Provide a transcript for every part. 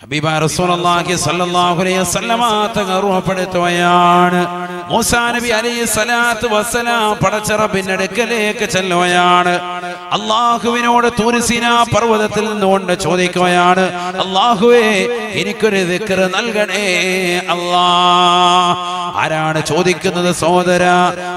ഹബീബായ റസൂലുള്ളാഹി സ്വല്ലല്ലാഹു അലൈഹി വസല്ലമ തങ്ങൾ ഓർമ്മപ്പെടുത്തുകയാണ്, മൂസാ നബി അലൈഹി സ്വലാത്തു വസ്സലാം പടച്ച റബ്ബിന്റെ അടുക്കലേക്ക് ചെല്ലുകയാണ്. അല്ലാഹുവിനോട് തൂർ സീനാ പർവ്വതത്തിൽ നിന്നുകൊണ്ട് ചോദിക്കുകയാണ്, അല്ലാഹുവേ എനിക്കൊരു ദിക്ർ നൽകണേ അല്ലാഹ്. ആരാണ് ചോദിക്കുന്നത്? സഹോദര,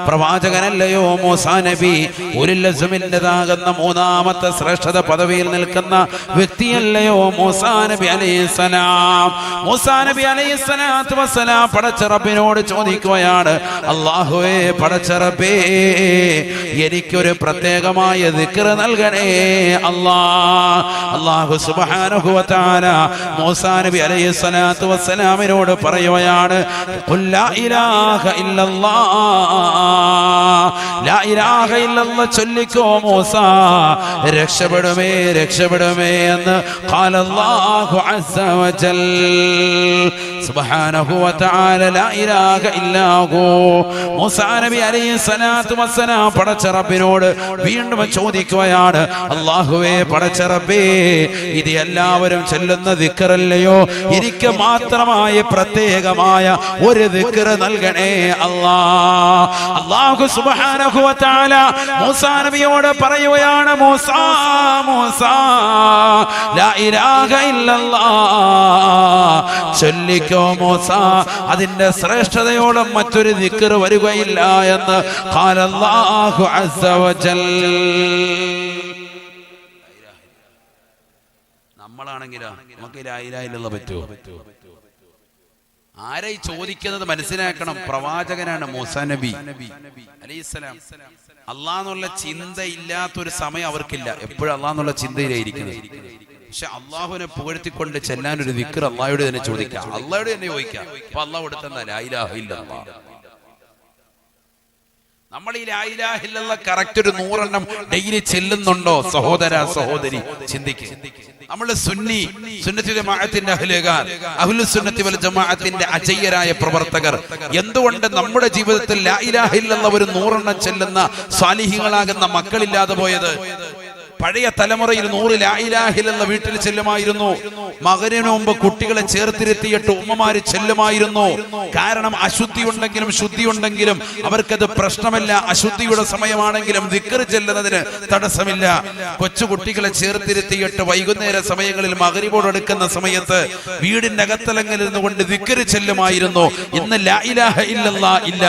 പ്രവാചകനല്ലയോ മൂസാ നബി? ഉലുൽ അസ്മിൻ്റെതാകുന്ന മൂന്നാമത്തെ ശ്രേഷ്ഠത പദവിയിൽ നിൽക്കുന്ന വ്യക്തിയല്ലയോ മൂസാ നബി അലൈഹി സലാം? മൂസാ നബി അലൈഹി സ്വലാത്തു വസ്സലാം പടച്ച റബ്ബിനോട് ചോദിക്കുകയാണ്, അല്ലാഹുവേ പടച്ച റബ്ബേ എനിക്കൊരു പ്രത്യേകമായ ദിക്ർ നൽകണേ അല്ലാഹ്. അല്ലാഹു സുബ്ഹാനഹു വ തആല മൂസാ നബി അലൈഹി സ്വലാത്തു വസ്സലാമിനോട് പറയുകയാണ്, ഖുൽ ലാ ഇലാഹ ഇല്ലല്ലാഹ്, ലാ ഇലാഹ ഇല്ലല്ലാഹ് ചൊല്ലിക്കോ മൂസാ, രക്ഷപ്പെടുമേ രക്ഷപ്പെടുമേ എന്ന് ഖാല അല്ലാഹു അസ്സ വജൽ സുബ്ഹാനഹു വ തആല ലാ ഇലാഹ ഇല്ലാഹു. മൂസാ നബി അലൈഹി സ്വലാത്തു വസ്സലാം പടച്ച റബ്ബിനോട് വീണ്ടും ചോദിക്കുകയാണ്, അല്ലാഹുവേ പടച്ച റബ്ബേ ഇത് എല്ലാവരും ചൊല്ലുന്ന ദിക്റല്ലയോ, എനിക്ക് മാത്രമായ പ്രത്യേകമായ ഒരു ദിക്ർ നൽകണേ അല്ലാഹ്. അല്ലാഹു സുബ്ഹാനഹു വ തആല മൂസാ നബിയോട് പറയുകയാണ്, മൂസാ മൂസാ ലാ ഇലാഹ ഇല്ലല്ലാഹ് ചൊല്ലിക്കോ മൂസാ, അതിന്റെ ശ്രേഷ്ഠതയോളം മറ്റൊരു ദിക്ർ വരികയില്ല എന്ന് ഖാല അല്ലാഹു അസ്സ വജൽ. നമ്മളാണെങ്കിലോ നമുക്ക് ലാ ഇലാഹ ഇല്ലല്ലാഹ് പറ്റുമോ? ആരായി ചോദിക്കുന്നത് മനസ്സിലാക്കണം. പ്രവാചകനാണ് മൂസാ നബി അലൈഹിസ്സലാം. അള്ളാഹ്ന്നുള്ള ചിന്ത ഇല്ലാത്തൊരു സമയം അവർക്കില്ല, എപ്പോഴും അള്ളാഹ്ന്നുള്ള ചിന്തയിലായിരിക്കുന്നത്. പക്ഷെ അള്ളാഹുവിനെ പുകഴ്ത്തിക്കൊണ്ട് ചെല്ലാൻ ഒരു ദിക്ർ അള്ളാഹയോട് തന്നെ ചോദിക്കാം, അള്ളാഹയോട് തന്നെ ചോദിക്കാം. അപ്പൊ അള്ളാഹു കൊടുത്തെന്നാ ലാ ഇലാഹ ഇല്ലല്ലാഹ്. നമ്മൾ ഈ ലാ ഇലാഹ ഇല്ലല്ലാഹ് കറക്റ്റ് ഒരു 100 എണ്ണം ഡെയിലി ചെല്ലുന്നുണ്ടോ സഹോദര സഹോദരി? ചിന്തിക്കുക. നമ്മൾ സുന്നത്തി ജമാഅത്തിന്റെ അഹ്ലുസ് സുന്നത്തി വൽ ജമാഅത്തിന്റെ അജയ്യരായ പ്രവർത്തകർ എന്തുകൊണ്ട് നമ്മുടെ ജീവിതത്തിൽ ലാ ഇലാഹ ഇല്ലല്ലാഹ് ഒരു 100 എണ്ണം ചെല്ലുന്ന സാലിഹീങ്ങളാകുന്ന മക്കളില്ലാതെ പോയത്? പഴയ തലമുറയിൽ 100 ലാ ഇലാഹ ഇല്ലല്ലാഹ് വീട്ടിൽ ചെല്ലുമായിരുന്നു. മഗ്‌രിബിന് മുമ്പ് കുട്ടികളെ ചേർത്തിരുത്തിയിട്ട് ഉമ്മമാര് ചെല്ലുമായിരുന്നു. കാരണം അശുദ്ധി ഉണ്ടെങ്കിലും ശുദ്ധി ഉണ്ടെങ്കിലും അവർക്കത് പ്രശ്നമല്ല. അശുദ്ധിയുടെ സമയമാണെങ്കിലും ദിക്ർ ചെല്ലുന്നതിന് തടസ്സമില്ല. കൊച്ചു കുട്ടികളെ ചേർത്തിരുത്തിയിട്ട് വൈകുന്നേര സമയങ്ങളിൽ മഗ്‌രിബോട് അടുക്കുന്ന സമയത്ത് വീടിന്റെ അകത്തലങ്ങളിൽ നിന്നുകൊണ്ട് ദിക്ർ ചെല്ലുമായിരുന്നു. ഇന്ന് ലാ ഇലാഹ ഇല്ലല്ലാഹ് ഇല്ല,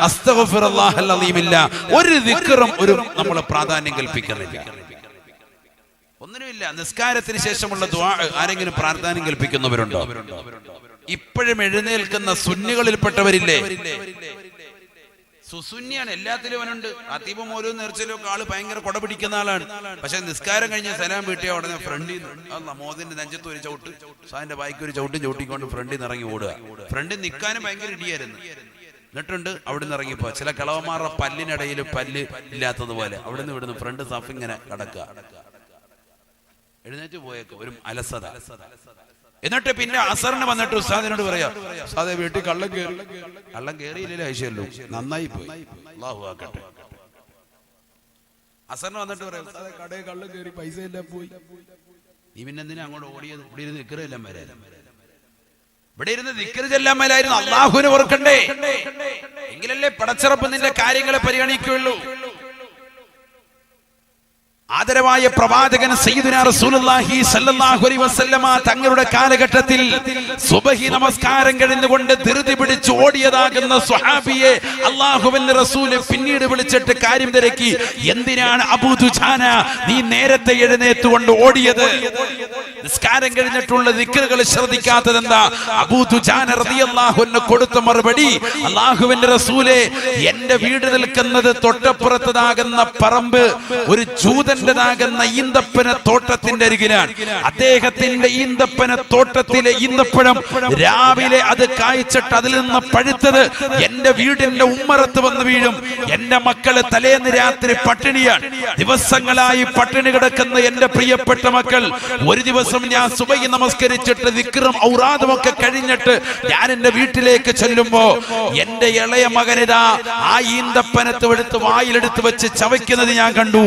അസ്തഗ്ഫിറുല്ലാഹൽ അലീം ഇല്ല, ഒരു ദിക്റും നമ്മൾ പ്രാധാന്യം കൽപ്പിക്കുന്നില്ല. ഒന്നിനുമില്ല. നിസ്കാരത്തിന് ശേഷമുള്ള ദുആ ആരെങ്കിലും പ്രാർത്ഥന കൽപ്പിക്കുന്നവരുണ്ടോ? ഇപ്പോഴും എഴുന്നേൽക്കുന്ന സുന്നികളിൽപ്പെട്ടവരില്ലേ? സുസുന്നിയാണ്, എല്ലാത്തിലും അവനുണ്ട്. അതീബ് മോലും നേർച്ചയിലൊക്കെ ആള് ഭയങ്കര കൊട പിടിക്കുന്ന ആളാണ്. പക്ഷെ നിസ്കാരം കഴിഞ്ഞ് സലാം വീട്ടിയ ഉടനെ ഫ്രണ്ടിൽ നിന്ന് മോദിന്റെ നെഞ്ചത്ത് ഒരു ചവിട്ട്, സാറിന്റെ ബായ്ക്ക് ഒരു ചവിട്ടും ചവിട്ടിക്കൊണ്ട് ഫ്രണ്ടിൽ നിന്ന് ഇറങ്ങി ഓടുക. ഫ്രണ്ടിൽ നിൽക്കാനും ഭയങ്കര ഇടിയായിരുന്നു. എന്നിട്ടുണ്ട് അവിടെ നിന്ന് ഇറങ്ങിപ്പോ ചില കളവന്മാരുടെ പല്ലിനിടയിൽ പല്ല് ഇല്ലാത്തതുപോലെ അവിടെ നിന്ന് ഇവിടുന്ന് ഫ്രണ്ട് സഫ് ഇങ്ങനെ കിടക്കുക. എഴുന്നേറ്റ് പോയേക്ക് ഒരു അലസത. എന്നിട്ട് പിന്നെ അസറിന് വന്നിട്ട് ഉസ്താദിനോട് പറയാ, ഉസ്താദെ വീട്ടിൽ കള്ളം കേറിയില്ലേ? ആയിഷല്ലോ, നന്നായി പോയി, അല്ലാഹു ആക്കട്ടെ. അസറിന് വന്നിട്ട് പറയാം, ഉസ്താദെ കടയിൽ കള്ളം കേറി, പൈസ എല്ലാം പോയി. നീ പിന്നെ എന്തിനാ അങ്ങോട്ട് ഓടിയത്? ഇവിടെ ഇരുന്ന് ദിക്ർ എല്ലാം വരാനും, ഇവിടെ ഇരുന്ന് ദിക്ർ ചെല്ലാൻ മേലായിരുന്നു. അള്ളാഹുവിനെ ഓർക്കണ്ടേ? എങ്കിലല്ലേ പടച്ചിറപ്പ് നിന്റെ കാര്യങ്ങളെ പരിഗണിക്കുകയുള്ളൂ. ആദരവായ പ്രവാചകൻ സയ്യിദുനാ റസൂലുള്ളാഹി സ്വല്ലല്ലാഹു അലൈഹി വസല്ലമ തങ്ങളുടെ കാലഘട്ടത്തിൽ സുബഹി നമസ്കാരം കഴിഞ്ഞുകൊണ്ട് ധൃതി പിടിച്ച് ഓടിയതാകുന്ന സ്വഹാബിയെ അല്ലാഹുവിന്റെ റസൂൽ പിന്നീട് വിളിച്ചിട്ട് കാര്യം തിരക്കി. എന്തിനാണ് അബൂ ദുജാന നീ നേരത്തെ എഴുന്നേറ്റുകൊണ്ട് ഓടിയത്? നിസ്കാരം കഴിഞ്ഞിട്ടുള്ള ദിക്റുകൾ ശ്രദ്ധിക്കാത്തതെന്താ? അബൂ ദുജാന റളിയല്ലാഹു അൻഹു കൊടുത്ത മറുപടി, അല്ലാഹുവിന്റെ റസൂലേ, എന്റെ വീട് നിൽക്കുന്നത് തൊട്ടപ്പുറത്തതാകുന്ന പറമ്പ് ഒരു ജൂതന്റേതാകുന്ന ഈന്തപ്പന തോട്ടത്തിന്റെ അരികിലാണ്. അദ്ദേഹത്തിന്റെ ഈന്തപ്പന തോട്ടത്തിലെ ഈന്തപ്പഴം രാവിലെ അത് കായ്ച്ചിട്ട് അതിൽ നിന്ന് പഴുത്തത് എന്റെ വീടിന്റെ ഉമ്മറത്ത് വന്ന് വീഴും. എന്റെ മക്കള് തലേന്ന് രാത്രി പട്ടിണിയാണ്. ദിവസങ്ങളായി പട്ടിണി കിടക്കുന്ന എന്റെ പ്രിയപ്പെട്ട മക്കൾ, ഒരു ദിവസം ഞാൻ സുബഹി നമസ്കരിച്ചിട്ട് ദിക്റും ഔറാദും ഒക്കെ കഴിഞ്ഞിട്ട് ഞാൻ എന്റെ വീട്ടിലേക്ക് ചെല്ലുമ്പോ എന്റെ ഇളയ മകനിതാ ആ ഈന്തപ്പനത്ത് എടുത്ത് വായിലെടുത്ത് വെച്ച് ചവയ്ക്കുന്നത് ഞാൻ കണ്ടു.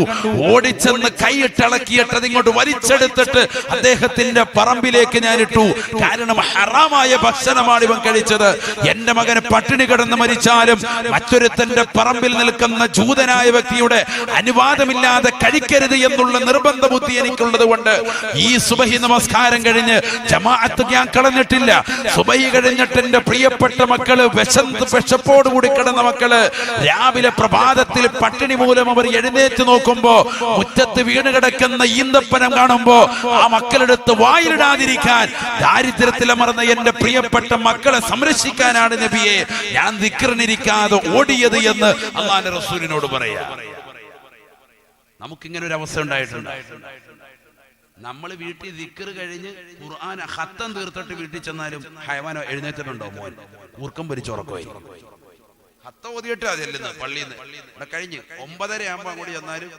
ഓടി ഓടിച്ചെന്ന് കൈയിട്ടിളക്കിയിട്ട് അതിങ്ങോട്ട് വലിച്ചെടുത്തിട്ട് അദ്ദേഹത്തിന്റെ പറമ്പിലേക്ക് ഞാൻ ഇട്ടു. കാരണം ഹറാമായ ഭക്ഷണമാണ് ഇവൻ കഴിച്ചത്. എന്റെ മകന് പട്ടിണി കിടന്ന് മരിച്ചാലും മറ്റൊരുത്തന്റെ പറമ്പിൽ നിൽക്കുന്ന ജൂതനായ വ്യക്തിയുടെ അനുവാദമില്ലാതെ കഴിക്കരുത് എന്നുള്ള നിർബന്ധ ബുദ്ധി എനിക്കുള്ളത് കൊണ്ട് ഈ സുബഹി നമസ്കാരം കഴിഞ്ഞ് ജമാഅത്ത് ഞാൻ കളഞ്ഞിട്ടില്ല. സുബഹി കഴിഞ്ഞിട്ട് എന്റെ പ്രിയപ്പെട്ട മക്കള് വിശപ്പോടുകൂടി കിടന്ന മക്കള് രാവിലെ പ്രഭാതത്തിൽ പട്ടിണി മൂലം അവർ എഴുന്നേറ്റ് നോക്കുമ്പോ മുറ്റത്ത് വീണ് കിടക്കുന്ന ഈന്തപ്പനം കാണുമ്പോ ആ മക്കളെടുത്ത് വായിലിടാതിരിക്കാൻ ദാരിദ്ര്യത്തിലമർന്ന എന്റെ പ്രിയപ്പെട്ട മക്കളെ സംരക്ഷിക്കാനാണ് നബിയെ ഞാൻ ദിക്റിനിരിക്കാതെ ഓടിയത് എന്ന് അല്ലാഹുവിന്റെ റസൂലിനോട് പറയാ. നമുക്കിങ്ങനെ ഒരു അവസ്ഥ ഉണ്ടായിട്ടുണ്ട്. നമ്മൾ വീട്ടിൽ ദിക്ർ കഴിഞ്ഞ് ഖുർആൻ ഖത്തം തീർത്തിട്ട് വീട്ടിൽ ചെന്നാലും ഹയവാനോ എഴുന്നേറ്റിട്ടുണ്ടോ? മോൻ ഊർക്കം പൊരിച്ചുറക്കുമായി ഹത്ത ഓതിയിട്ട് ചെല്ലുന്നത് പള്ളിയിൽ നിന്ന്. ഇവിടെ കഴിഞ്ഞ് 9:30 ആകുമ്പോൾ കൂടി ചെന്നാലും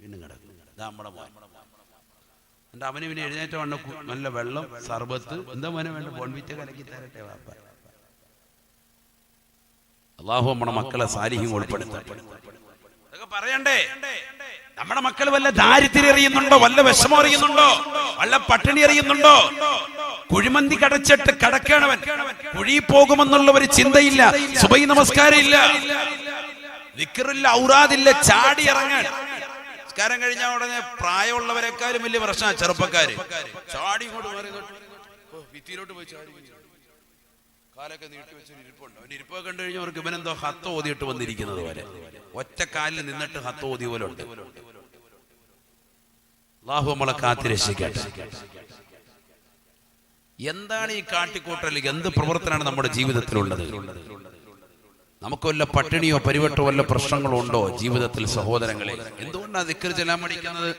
വീണ്ടും കിടക്കും. നമ്മുടെ മോൻ എന്റെ അവന് പിന്നെ എഴുന്നേറ്റ വണ്ണ നല്ല വെള്ളം സർബത്ത് എന്താ മോനെ വേണ്ട ബോൺവിറ്റ കലക്കി തരട്ടെ വാപ്പ. അല്ലാഹു നമ്മുടെ മക്കളെ സാലിഹ്യം ഉൾപ്പെടുത്തട്ടെ. ഇതൊക്കെ പറയണ്ടേ? നമ്മുടെ മക്കൾ വല്ല ദാരിദ്ര്യം അറിയുന്നുണ്ടോ? വല്ല വിഷമം അറിയുന്നുണ്ടോ? വല്ല പട്ടിണി അറിയുന്നുണ്ടോ? കുഴിമന്തി കടച്ചിട്ട് കടക്കണവൻ കുഴി പോകുമെന്നുള്ള ഒരു ചിന്തയില്ല. സുബഹി നമസ്കാരം ഇല്ല, ദിക്റില്ല, ഔറാദില്ല, ചാടി ഇറങ്ങാൻ. നമസ്കാരം കഴിഞ്ഞാൽ ഉടനെ പ്രായമുള്ളവരെക്കാളും വലിയ പ്രശ്നമാണ് ചെറുപ്പക്കാര്. ചാടി ഇങ്ങോട്ട് ഭിത്തിയിലോട്ട് പോയി ചാടി കാലൊക്കെ നീട്ടി വെച്ചൊരു ഇരിപ്പുണ്ട്. അവൻ ഇരിപ്പൊക്കെ കണ്ടു കഴിഞ്ഞാൽ അവർക്ക് ഇവനെന്തോ ഹത്ത് ഓതിയിട്ട് വന്നിരിക്കുന്നത് പോലെ ഒറ്റ കാലിൽ നിന്നിട്ട് ഹത്ത് ഓതി പോലെ ഉണ്ട്. അല്ലാഹു നമ്മളെ കാത്തിരക്ഷിക്കട്ടെ. എന്താണ് ഈ കാട്ടിക്കൂട്ടൽ? എന്ത് പ്രവർത്തനമാണ് നമ്മുടെ ജീവിതത്തിലുള്ളത്? നമുക്ക് വല്ല പട്ടിണിയോ പരിവട്ടോ വല്ല പ്രശ്നങ്ങളോ ഉണ്ടോ ജീവിതത്തിൽ? സഹോദരങ്ങളെ, എന്തുകൊണ്ടാണ് ദിക്ർ ചൊല്ലാൻ പഠിക്കുന്നത്?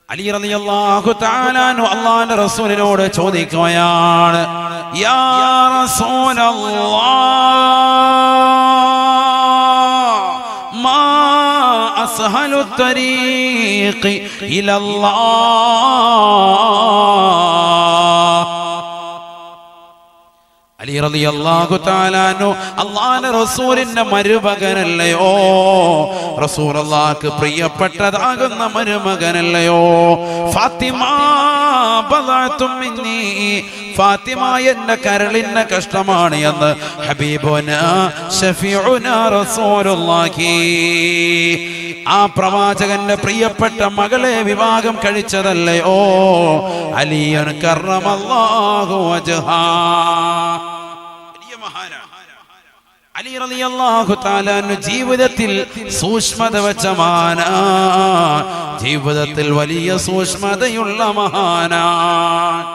അലി റളിയല്ലാഹു തആല അൻഹു അല്ലാഹുവിന്റെ റസൂലിനോട് ചോദിക്കുകയാണ്, യാ റസൂലല്ലാഹ് മാ അസ്ഹലു ത്വരീഖി ഇലല്ലാഹ്. അലി റളിയല്ലാഹു തആല അൻഹു അല്ലാഹുവിന്റെ റസൂലിന്റെ മരുമകനല്ലയോ? റസൂലുള്ളാഹിക്ക് പ്രിയപ്പെട്ടതാകുന്ന മരുമകനല്ലയോ? ഫാത്തിമ ബദഅത്തും മിന്നി, ഫാത്തിമ എന്റെ കരളിന്റെ കഷ്ടമാണ് എന്ന് ഹബീബുനാ ശഫീഉനാ റസൂലുള്ളാഹി ആ പ്രവാചകന്റെ പ്രിയപ്പെട്ട മകളെ വിവാഹം കഴിച്ചതല്ലയോ അലിയൻ കറമല്ലാഹു വജ്ഹാ. വലിയ മഹാനാണ് അലി റളിയല്ലാഹു തആല ജീവിതത്തിൽ സൂക്ഷ്മത വെച്ച മഹാനാണ്. ജീവിതത്തിൽ വലിയ സൂക്ഷ്മതയുള്ള മഹാനാണ്.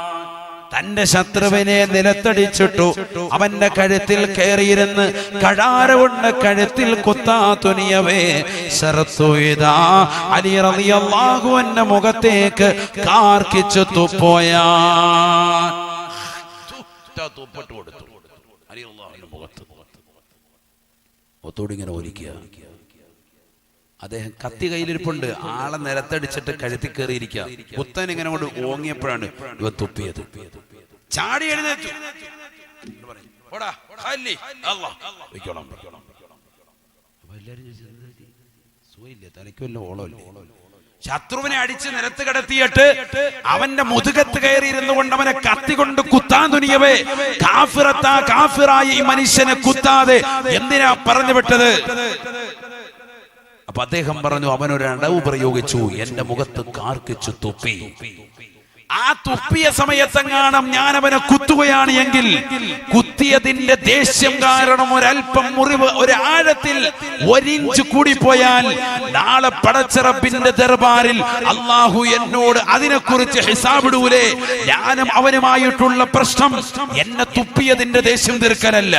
തന്റെ ശത്രുവിനെ നിലത്തടിച്ചിട്ടു അവന്റെ കഴുത്തിൽ കയറിയിരുന്ന് കഴാരകൊണ്ട് കഴുത്തിൽ കുത്താ തുനിയവേ ശരത്തുയിതാ അലി റളിയല്ലാഹു അൻഹു മുഖത്തേക്ക് കാർക്കിച്ചു തുപ്പോയാ തുപ്പിട്ട് കൊടുത്തു. അലി റളിയല്ലാഹു മുഖത്ത് ഒത്തോടിങ്ങനെ ഒലിക്കുക. അദ്ദേഹം കത്തി കയ്യിലിരിപ്പുണ്ട്. ആളെ നിലത്തടിച്ചിട്ട് കഴുത്തി കയറിയിരിക്കുക. കുത്തൻ ഇങ്ങനെ കൊണ്ട് ഓങ്ങിയപ്പോഴാണ് ഇവ തുപ്പിയത്. ചാടി എഴുന്നേറ്റു. തലയ്ക്ക് വല്ല ഓളമല്ലേ? ശത്രുവിനെ അടിച്ച് നിലത്ത് കിടത്തിയിട്ട് അവന്റെ മുതുകത്ത് കയറിയിരുന്നു കൊണ്ട് അവനെ കത്തി കൊണ്ട് കുത്താൻ തുനിയവേ കാഫിറായ ഈ മനുഷ്യനെ കുത്താതെ എന്തിനാ പറഞ്ഞു വിട്ടത്? അപ്പൊ അദ്ദേഹം പറഞ്ഞു, അവനൊരു അടവ് പ്രയോഗിച്ചു, എന്റെ മുഖത്ത് കാർക്കിച്ചു തുപ്പി. ആ തുപ്പിയ സമയത്തെങ്ങാനും ഞാൻ അവനെ കുത്തുകയാണ് എങ്കിൽ കുത്തിയതിന്റെ ദേഷ്യം കാരണം ഒരൽപ്പം മുറിവ് ഒരാഴത്തിൽ 1 ഇഞ്ച് കൂടിപ്പോയാൽ നാളെ പടച്ചറബിന്റെ ദർബാറിൽ അള്ളാഹു എന്നോട് അതിനെക്കുറിച്ച് ഹിസാബിടൂലേ. ഞാനും അവനുമായിട്ടുള്ള പ്രശ്നം എന്നെ തുപ്പിയതിന്റെ ദേഷ്യം തീർക്കലല്ല,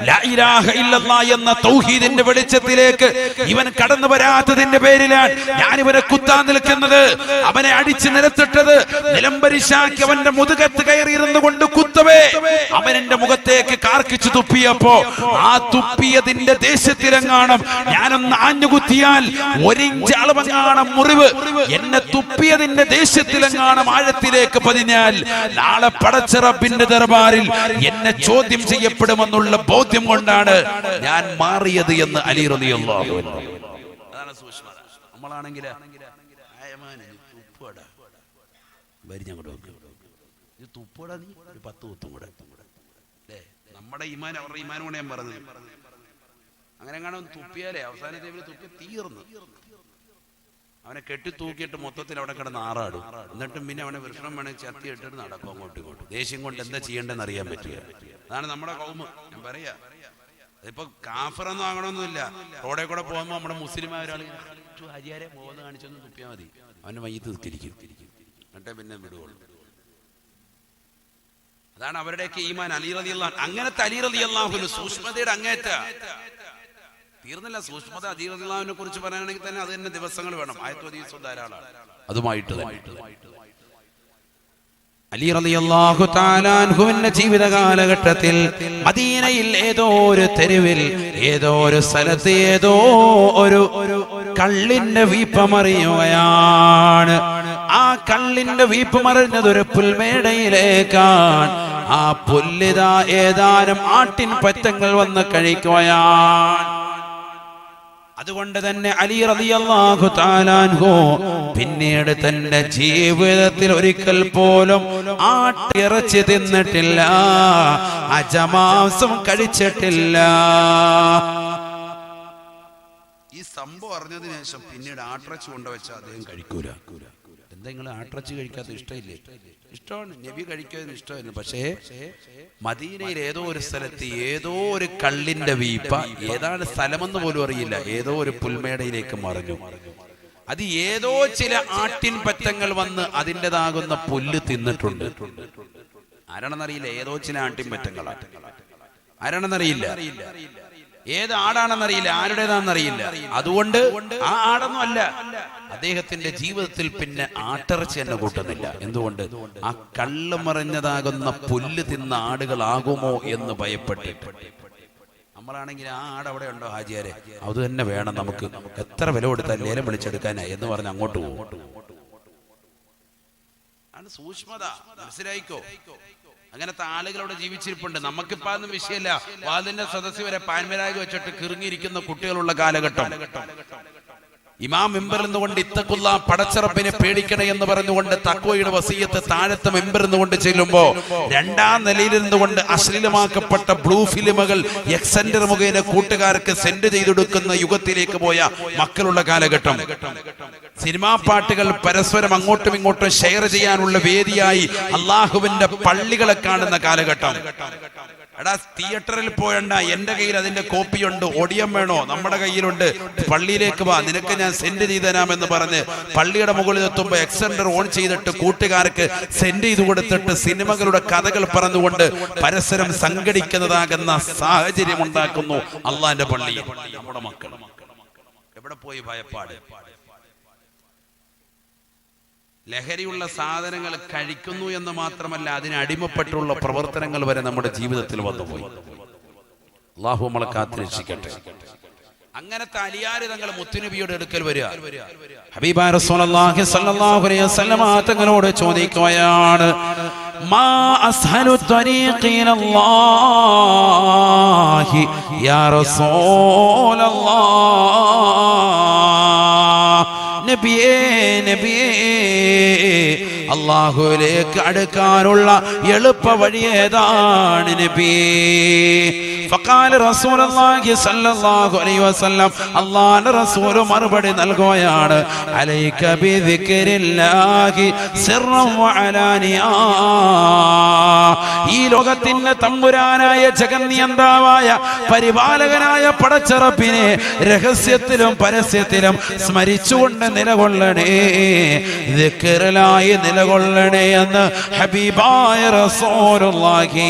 ലാ ഇലാഹ ഇല്ലല്ലാഹ് എന്ന തൗഹീദിന്റെ വെളിച്ചത്തിലേക്ക് ഇവൻ കടന്നു വരാത്തതിന്റെ പേരിലാണ് ഞാൻ ഇവനെ കുത്താൻ നിൽക്കുന്നത്. അവനെ അടിച്ച് നിലത്തിട്ടത് നിലം ചെമ്പരിശാക്കി അവന്റെ മുതുകത്ത് കയറിയിരുന്നു കൊണ്ട് കുത്തവേ അവൻ എന്റെ മുഖത്തേക്ക് കാർക്കിച്ചു തുപ്പിയപ്പോ ആ തുപ്പിയതിന്റെ ദേശത്തിലെങ്ങാണം ഞാനൊന്ന് ആഞ്ഞുകുത്തിയാൽ 1 ഇഞ്ച് അളവെങ്ങാണം മുറിവ് എന്നെ തുപ്പിയതിന്റെ ദേശത്തിലെങ്ങാണം ആഴത്തിലേക്ക് പതിഞ്ഞാൽ നാളെ പടച്ച റബ്ബിന്റെ ദർബാറിൽ എന്നെ ചോദ്യം ചെയ്യപ്പെടുമെന്നുള്ള ബോധ്യം കൊണ്ടാണ് ഞാൻ മാറിയത് എന്ന് അലി റളിയല്ലാഹു അൻഹു. അതാണ് സൂക്ഷ്മത. നമ്മളാണെങ്കിൽ തുപ്പടാ നീ ഒരു 10 കുത്തും കൂടെ അല്ലേ? നമ്മുടെ ഈമാൻ അവരുടെ ഈമാൻ കൊണ്ട് ഞാൻ പറഞ്ഞത്. അങ്ങനെ കാണാൻ തുപ്പിയാലേ അവസാനത്തെ തുപ്പി തീർന്നു. അവനെ കെട്ടി തൂക്കിയിട്ട് മൊത്തത്തിൽ അവിടെ കിടന്ന് ആറാടും. എന്നിട്ടും പിന്നെ അവനെ വൃഷ്ണം വേണമെങ്കിൽ ചത്തി ഇട്ടിട്ട് നടക്കും അങ്ങോട്ടും ഇങ്ങോട്ടും. ദേഷ്യം കൊണ്ട് എന്താ ചെയ്യേണ്ടതെന്ന് അറിയാൻ പറ്റില്ല. അതാണ് നമ്മുടെ കൗമ്. ഞാൻ പറയാ, അതിപ്പോ കാഫറൊന്നും ആകണമെന്നില്ല. റോഡേ കൂടെ പോകുമ്പോ നമ്മുടെ മുസ്ലിമായ ഒരാൾ ഹരിയാരെ പോകുന്ന കാണിച്ചൊന്നും തുപ്പിയാൽ മതി, അവന്റെ മയ്യത്ത് തിരിക്കും, എന്നിട്ടേ പിന്നെ വിടുകയുള്ളൂ. അതാണ് അവരുടെയൊക്കെ ഈമാൻ. അലി റളിയല്ലാഹു അൻഹു അങ്ങനത്തെ അലി റളിയല്ലാഹു അൻഹു സൂക്ഷ്മതയുടെ അങ്ങേറ്റ തീർന്നില്ല. സൂക്ഷ്മത അലി റളിയല്ലാഹു അൻഹുവിനെ കുറിച്ച് പറയാനാണെങ്കിൽ തന്നെ അത് തന്നെ ദിവസങ്ങൾ വേണം. ആയത്തും ഹദീസും ധാരാളമാണ്. അതുമായിട്ട് അലി റളിയല്ലാഹു തആല അൻഹുവിന്റെ ജീവിത കാലഘട്ടത്തിൽ മദീനയിൽ ഏതോ ഒരു തെരുവിൽ ഏതോ ഒരു സ്ഥലത്ത് ഏതോ ഒരു കള്ളിന്റെ വീപ്പമറിയുകയാണ്. ആ കള്ളിന്റെ വീപ്പമറിഞ്ഞത് ഒരു പുൽമേടയിലേക്കാണ്. ആ പുല്ലിതാ ഏതാനും ആട്ടിൻ പറ്റങ്ങൾ വന്ന് കഴിക്കുകയാണ്. അതുകൊണ്ട് തന്നെ അലി റളിയല്ലാഹു തആല അൻഹു പിന്നീട് തന്റെ ജീവിതത്തിൽ ഒരിക്കൽ പോലും ആട്ടിറച്ചി തിന്നിട്ടില്ല, അജമാംസം കഴിച്ചിട്ടില്ല. ഈ സംഭവം അറിഞ്ഞതിന് ശേഷം പിന്നീട് ആട്ടിറച്ചി കൊണ്ടുവച്ചാൽ അദ്ദേഹം കഴിക്കൂല. എന്താ നിങ്ങൾ ആട്ടിറച്ചി കഴിക്കാത്ത ഇഷ്ടമില്ലേ? ഇഷ്ടമാണ്, നബി കഴിക്കാൻ ഇഷ്ടമായിരുന്നു. പക്ഷേ മദീനയിൽ ഏതോ ഒരു സ്ഥലത്ത് ഏതോ ഒരു കള്ളിന്റെ വീപ്പ, ഏതാണ് സ്ഥലമെന്ന് പോലും അറിയില്ല, ഏതോ ഒരു പുൽമേടയിലേക്ക് മറിഞ്ഞു. അത് ഏതോ ചില ആട്ടിൻ പറ്റങ്ങൾ വന്ന് അതിൻ്റെതാകുന്ന പുല്ല് തിന്നിട്ടുണ്ട്. ആരാണെന്നറിയില്ല, ഏതോ ചില ആട്ടിൻ പറ്റങ്ങളാണ്. ആരാണെന്നറിയില്ല, ഏത് ആടാണെന്നറിയില്ല, ആരുടേതാണെന്നറിയില്ല. അതുകൊണ്ട് ആ ആടൊന്നും അല്ല. അദ്ദേഹത്തിന്റെ ജീവിതത്തിൽ പിന്നെ ആട്ടിറച്ചി തന്നെ കൂട്ടുന്നില്ല. എന്തുകൊണ്ട്? ആ കള്ള് മറിഞ്ഞതാകുന്ന പുല്ല് തിന്ന ആടുകളാകുമോ എന്ന് ഭയപ്പെട്ടിട്ട്. നമ്മളാണെങ്കിൽ ആ ആട് അവിടെ ഉണ്ടോ ഹാജിയാരെ, അത് തന്നെ വേണം നമുക്ക്, എത്ര വില കൊടുത്താൽ ലേലം വിളിച്ചെടുക്കാനായി എന്ന് പറഞ്ഞ് അങ്ങോട്ട് പോകും. ആണ് സൂക്ഷ്മത. മനസ്സിലായിക്കോ? അങ്ങനത്തെ ആളുകളവിടെ ജീവിച്ചിരിപ്പുണ്ട്. നമുക്കിപ്പോ അതൊന്നും വിഷയമല്ല. വാതിന്റെ സദസ്സ് വരെ പാൻമരാഗ് വെച്ചിട്ട് കിറങ്ങിയിരിക്കുന്ന കുട്ടികളുള്ള കാലഘട്ടം. ഇമാം മെമ്പറിൽ നിന്നുകൊണ്ട് ഇത്തഖുല്ലാ, പടച്ചറപ്പിനെ പേടിക്കണേ എന്ന് പറഞ്ഞുകൊണ്ട് തഖ്വയുടെ വസിയത്ത് താഴത്തെ മെമ്പറിൽ നിന്നുകൊണ്ട് ചെല്ലുമ്പോ 2ാം നിലയിൽ നിന്നുകൊണ്ട് അശ്ലീലമാക്കപ്പെട്ട ബ്ലൂ ഫിലിമുകൾ എക്സെൻഡർ മുഖേന കൂട്ടുകാർക്ക് സെൻഡ് ചെയ്തെടുക്കുന്ന യുഗത്തിലേക്ക് പോയ മക്കളുള്ള കാലഘട്ടം. സിനിമാ പാട്ടുകൾ പരസ്പരം അങ്ങോട്ടും ഇങ്ങോട്ടും ഷെയർ ചെയ്യാനുള്ള വേദിയായി അള്ളാഹുവിന്റെ പള്ളികളെ കാണുന്ന കാലഘട്ടം. എടാ, തിയേറ്ററിൽ പോയണ്ട, എന്റെ കയ്യിൽ അതിന്റെ കോപ്പിയുണ്ട്, ഒടിയം വേണോ, നമ്മുടെ കയ്യിലുണ്ട്, പള്ളിയിലേക്ക് വാ, നിനക്ക് ഞാൻ സെൻഡ് ചെയ്ത് തരാമെന്ന് പറഞ്ഞ് പള്ളിയുടെ മുകളിൽ എത്തുമ്പോ എക്സെൻഡർ ഓൺ ചെയ്തിട്ട് കൂട്ടുകാർക്ക് സെൻഡ് ചെയ്ത് കൊടുത്തിട്ട് സിനിമകളുടെ കഥകൾ പറഞ്ഞുകൊണ്ട് പരസ്പരം സംഘടിക്കുന്നതാകുന്ന സാഹചര്യം ഉണ്ടാക്കുന്നു അള്ളാന്റെ പള്ളി. നമ്മുടെ മക്കൾ എവിടെ പോയി? ഭയപ്പാട്. ലഹരിയുള്ള സാധനങ്ങൾ കഴിക്കുന്നു എന്ന് മാത്രമല്ല, അതിന് അടിമപ്പെട്ടുള്ള പ്രവർത്തനങ്ങൾ വരെ നമ്മുടെ ജീവിതത്തിൽ വന്നുപോയി. അല്ലാഹു നമ്മളെ കാത്തുരക്ഷിക്കട്ടെ. അങ്ങനത്തെ അലിയാര് തങ്ങൾ മുത്തുനബിയുടെ അടുക്കൽ വരിക. ഹബീബായ റസൂലുള്ളാഹി സ്വല്ലല്ലാഹു അലൈഹി വസല്ലം തങ്ങളോട് ചോദിക്കുകയാണ്, മാ അസ്ഹലു ത്വരീഖി ഇലല്ലാഹി യാ റസൂലല്ലാഹ്. നബിയേ, നബിയേ, അല്ലാഹുവിലേക്ക് അടുക്കാനുള്ള എളുപ്പ വഴി ഏതാണ് നബിയേ? ഫഖാല റസൂലുള്ളാഹി സ്വല്ലല്ലാഹു അലൈഹി വസല്ലം, അല്ലാഹുവിന്റെ റസൂൽ മറുപടി നൽകുകയാണ്, അലൈക ബിദിക്രില്ലാഹി സിർറൻ വഅലാനിയ. ഈ ലോകത്തിന്റെ തമ്പുരാനായ ജഗന്നിയന്താവായ പരിപാലകനായ പടച്ചറപ്പിനെ രഹസ്യത്തിലും പരസ്യത്തിലും സ്മരിച്ചുകൊണ്ട് നിലകൊള്ളണേ, ദിക്റിലായി നിലകൊള്ളണേ എന്ന് ഹബീബായ റസൂലുള്ളാഹി.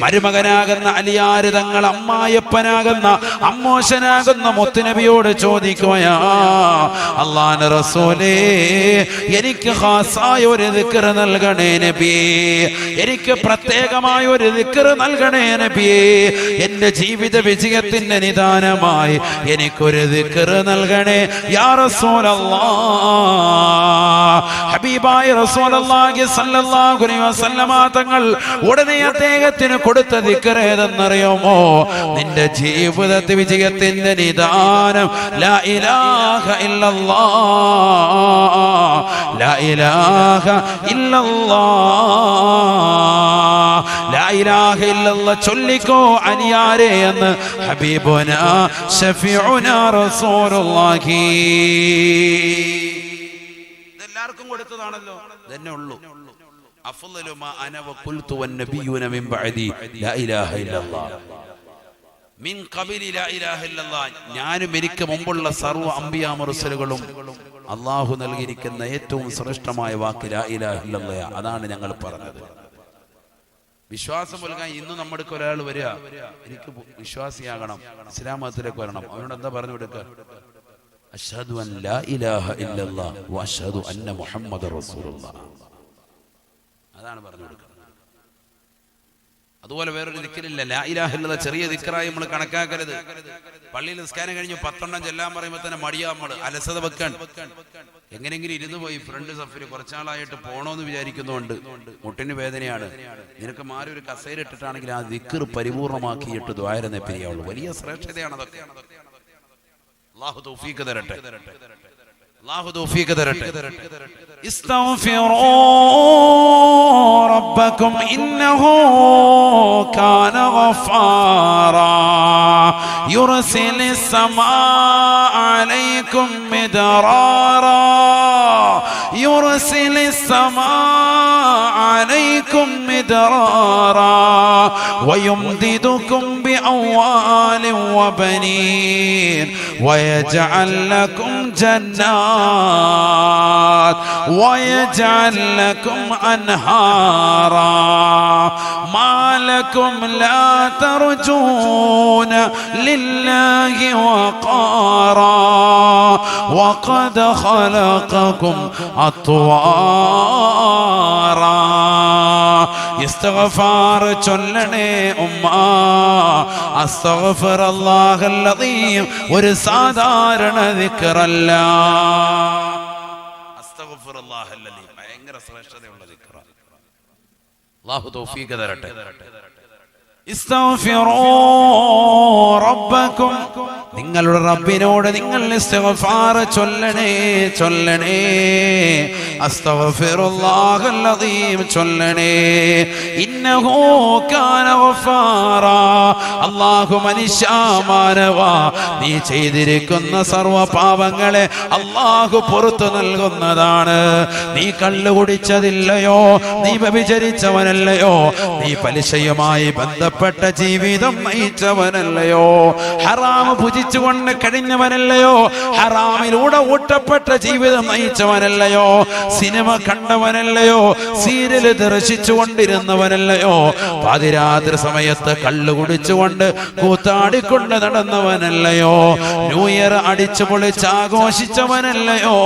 മരുമകനാകുന്ന ആദരിക്കുന്ന അലിയാര് തങ്ങൾ അമ്മായപ്പനാകുന്ന അമ്മോശനാകുന്ന മുത്തുനബിയോട് ചോദിക്കുകയാ, അല്ലാഹുവിന്റെ റസൂലേ, എനിക്ക് ഖാസായ ഒരു ദിക്ർ നൽകണേ നബിയേ, എനിക്ക് പ്രത്യേകമായ ഒരു ദിക്ർ നൽകണേ നബിയേ, എന്റെ ജീവിത വിജയത്തിന്റെ നിദാനമായി എനിക്കൊരു ദിക്ർ നൽകണേ യാ റസൂലല്ലാഹ്. ഹബീബായ റസൂലുള്ളാഹി സ്വല്ലല്ലാഹു അലൈഹി വസല്ലമ തങ്ങൾ ഉടനെ അദ്ദേഹത്തിന് കൊടുത്ത ദിക്ർ ഏതെന്നറിയാമോ? നിന്റെ ജീവിതത്തെ വിജയത്തിന്റെ നിദാനം ലാ ഇലാഹ ഇല്ലല്ലാഹ്, ലാ ഇലാഹ ഇല്ലല്ലാഹ്, ലാ ഇലാഹ ഇല്ലല്ലാഹ് ചൊല്ലിക്കോ അനിയാരെ എന്ന് ഹബീബുനാ ശഫീഉനാ റസൂലുള്ളാഹി. ഇതെല്ലാവർക്കും കൊടുത്തതാണല്ലോ, ഇതന്നെ ഉള്ളൂ. അഫ്ളലു മാ അന വഖുൽതു വന്നബിയ്യൂന മിൻ ബഅദി ലാ ഇലാഹ ഇല്ലല്ലാഹ് മിൻ ഖബലി ലാ ഇലാഹ ഇല്ലല്ലാഹ്. ഞാനും എനിക്ക് മുമ്പുള്ള സർവ്വ അംബിയാ മുർസലുകളും അല്ലാഹു നൽകിയിരിക്കുന്ന ഏറ്റവും ശ്രേഷ്ഠമായ വാക്ക് ലാ ഇലാഹ ഇല്ലല്ലാഹ്. അതാണ് ഞങ്ങൾ പറഞ്ഞത്. വിശ്വാസം നൽകാൻ ഇന്ന് നമ്മുടെ ഒരാൾ വരിക, എനിക്ക് വിശ്വാസിയാകണം, ഇസ്ലാം മതത്തിലേക്ക് വരണം, അവനോട് എന്താ പറഞ്ഞു കൊടുക്കുക? അശ്ഹദു അൻ ലാ ഇലാഹ ഇല്ലല്ലാഹ് വ അശ്ഹദു അന്ന മുഹമ്മദർ റസൂലുള്ളാഹ്. അതാണ് പറഞ്ഞു കൊടുക്കുന്നത്. അതുപോലെ വേറൊരു ദിക്റില്ല, ലാ ഇലാഹ ഇല്ലല്ലാഹ് ചെറിയ ദിക്റായി നമ്മൾ കണക്കാക്കരുത്. പള്ളിയിൽ നിസ്കാരം കഴിഞ്ഞ് 10 ചെല്ലാൻ പറയുമ്പോൾ തന്നെ മടിയാ, നമ്മൾ അലസത വെക്കാൻ. എങ്ങനെയെങ്കിലും ഇരുന്ന് പോയി ഫ്രണ്ട് സഫിൽ കുറച്ചാളായിട്ട് പോണോന്ന് വിചാരിക്കുന്നുണ്ട്, മുട്ടിന് വേദനയാണ്, നിനക്ക് മാറി ഒരു കസേര ഇട്ടിട്ടാണെങ്കിൽ ആ ദിക്ർ പരിപൂർണമാക്കിയിട്ട് ദ്വാരനെ പിരിയാവുള്ളൂ. വലിയ ശ്രേഷ്ഠതയാണ് അതൊക്കെ. അല്ലാഹു തൗഫീഖ് തരട്ടെ, അല്ലാഹു തൗഫീഖ് തരട്ടെ. ഇസ്തഗ്ഫിറൂ റബ്ബക്കും ഇന്നഹു കാന ഗഫാറാ യുർസിലിസ് സമാഅ അലൈക്കും മിദ്റാറാ യുർസിലിസ് സമാഅ അലൈക്കും മിദ്റാറാ വയുംദിദുക്കും ബിഅംവാലിൻ വബനീൻ വയജ്അൽ ലക്കും ജന്നാത്ത് ويجعل لكم أنهارا ما لكم لا ترجون لله وقارا وقد خلقكم أطوارا. ഇസ്തിഗ്ഫാർ ചൊല്ലണേ ഉമ്മ. അസ്തഗ്ഫിറുല്ലാഹൽ അദീം ഒരു സാധാരണ ദിക്റല്ല. ഭയങ്കര ശ്രേഷ്ഠതയുള്ള ദിക്റ. അല്ലാഹു തൗഫീഖ് തരട്ടെ. ഇസ്തഗ്ഫിറൂ റബ്ബക്കും, നിങ്ങളുടെ റബ്ബിനോട് നിങ്ങൾ ഇസ്തിഗ്ഫാർ ചൊല്ലണേ ചൊല്ലണേ. അസ്തഗ്ഫിറുല്ലാഹൽ അദീം ചൊല്ലണേ. ഇന്നഹു കാന ഗഫാറാ, അല്ലാഹു മനുഷ്യ മാനവ നീ ചെയ്തിരിക്കുന്ന സർവ്വ പാപങ്ങളെ അല്ലാഹു പുറത്തു നൽകുന്നതാണ്. നീ കള്ളു കുടിച്ചതില്ലയോ, നീ വ്യഭിചരിച്ചവനല്ലയോ, നീ പലിശയുമായി ബന്ധപ്പെട്ട ജീവിതം നയിച്ചവനല്ലയോ, ഹറാം ഭുജിച്ചുകൊണ്ട് കഴിഞ്ഞവനല്ലയോ, ഹറാമിലൂടെ ഊട്ടപ്പെട്ട ജീവിതം നയിച്ചവനല്ലയോ, സിനിമ കണ്ടവനല്ലയോ, സീരിയൽ ദർശിച്ചു കൊണ്ടിരുന്നവനല്ലയോ, പാതിരാത്രി സമയത്ത് കള്ളു കുടിച്ചുകൊണ്ട് കൂത്താടിക്കൊണ്ട് നടന്നവനല്ലയോ, ന്യൂ ഇയർ അടിച്ചു പൊളിച്ച് ആഘോഷിച്ചവനല്ലയോ,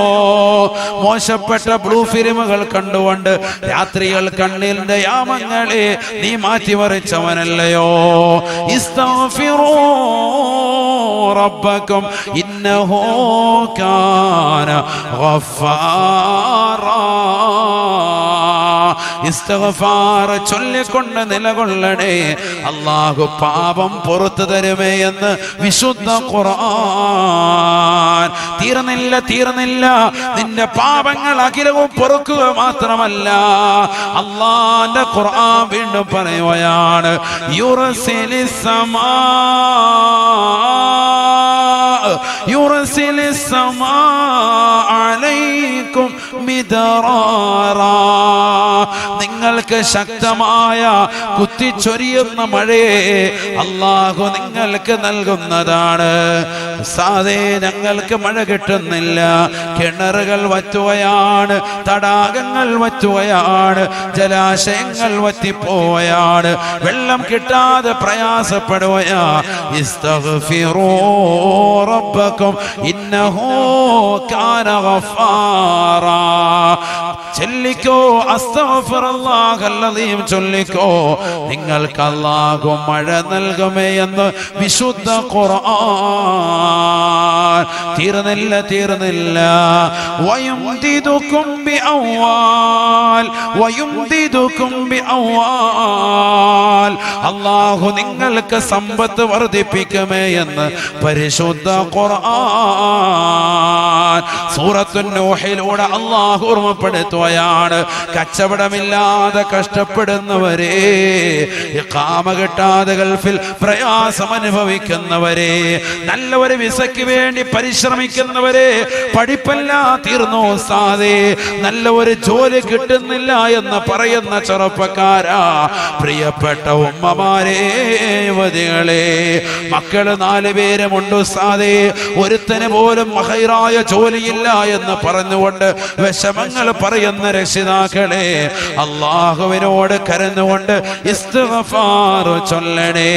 മോശപ്പെട്ട ബ്ലൂ ഫിലിമുകൾ കണ്ടുകൊണ്ട് രാത്രികൾ കണ്ണിന്റെ യാമങ്ങളെ നീ മാറ്റിമറിച്ചവനല്ലയോ. ഇസ്തഗ്ഫിറൂ റബ്ബക്കും ഇന്നഹു കാന ഗഫാറാ. ഇസ്തിഗ്ഫാർ ചൊല്ലിക്കൊണ്ട് നിലകൊള്ളണേ, അല്ലാഹു പാപം പുറത്തു തരുമേ എന്ന് വിശുദ്ധ ഖുർആൻ. തീർന്നില്ല, നിന്റെ പാപങ്ങൾ അഖിലവും പൊറുക്കുക മാത്രമല്ല, അല്ലാഹുവിന്റെ ഖുർആൻ വീണ്ടും പറയുകയാണ്, യുർസിലിസ് സമാഅ അലൈക്കും മിദറാറാ. നിങ്ങൾക്ക് ശക്തമായ കുത്തിച്ചൊരിയുന്ന മഴയെ അല്ലാഹു നിങ്ങൾക്ക് നൽകുന്നതാണ്. സാധേ ഞങ്ങൾക്ക് മഴ കിട്ടുന്നില്ല, കിണറുകൾ വറ്റുകയാണ്, തടാകങ്ങൾ വറ്റുകയാണ്, ജലാശയങ്ങൾ വറ്റിപ്പോയാണ്, വെള്ളം കിട്ടാതെ പ്രയാസപ്പെടുകയാ. ഇസ്തഗ്ഫിറൂ റബ്ബക്കും ഇന്നഹു കാന ഗഫാറാ. ചൊല്ലിക്കോ അസ്തഗ്ഫിറുല്ലാഹൽ അദീം, ചൊല്ലിക്കോ നിങ്ങൾക്ക് അല്ലാഹു മഴ നൽകുമേ എന്ന് വിശുദ്ധ ഖുർആൻ. തീർന്നില്ല. വയുംദിദുകും ബിഅംവാൽ വയുംദിദുകും ബിഅംവാൽ. അല്ലാഹു നിങ്ങൾക്ക് സമ്പത്ത് വർദ്ധിപ്പിക്കുമേ എന്ന് പരിശുദ്ധ ഖുർആൻ. സൂറത്തുൻ നൂഹിലൂടെ അല്ലാഹു ഓർമ്മപ്പെടുത്തുകയാണ്, കച്ചവടമില്ലാതെ കഷ്ടപ്പെടുന്നവരെ, ഇഖാമ കിട്ടാതെ ഗൾഫിൽ പ്രയാസം അനുഭവിക്കുന്നവരെ, നല്ല ഒരു വിസയ്ക്ക് വേണ്ടി പരിശ്രമിക്കുന്നവരെ, പഠിപ്പെല്ലാം തീർന്നു ഉസ്താദേ, നല്ല ഒരു ജോലി കിട്ടുന്നില്ല എന്ന് പറയുന്ന ചെറുപ്പക്കാരാ, പ്രിയപ്പെട്ട ഉമ്മമാരെ, യുവതികളെ, മക്കള് 4 പേരുമുണ്ട് ഉസ്താദേ, ഒരുത്തന് പോലും മഹൈറായ ജോലിയില്ല എന്ന് പറഞ്ഞുകൊണ്ട് വിഷമങ്ങൾ പറയുന്ന രക്ഷിതാക്കളെ, അല്ലാഹുവിനോട് കരഞ്ഞുകൊണ്ട് ഇസ്തിഗ്ഫാർ ചൊല്ലണേ.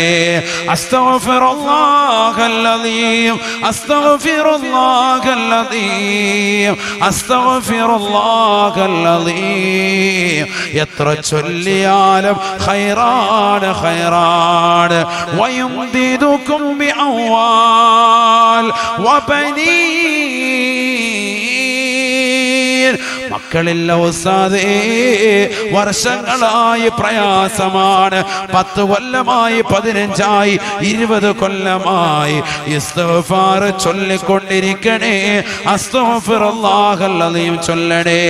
അസ്തഗ്ഫിറുല്ലാഹൽ അദീം, അസ്തഗ്ഫിറുല്ലാഹൽ അദീം, അസ്തഗ്ഫിറുല്ലാഹൽ അദീം. എത്ര ചൊല്ലിയാലും ഖൈറാണ്, ഖൈറാണ്. വയുംദിദുകും ബിഅംവാൽ വബനീൻ. മക്കളില്ല ഉസ്താദേ, വർഷങ്ങളായി പ്രയാസമാണ്, 10 കൊല്ലമായി, 15ആയി, 20 കൊല്ലമായി. ഇസ്തിഗ്ഫാർ ചൊല്ലിക്കൊണ്ടിരിക്കണേ, അസ്തഗ്ഫിറുല്ലാഹൽ അദീം ചൊല്ലണേ.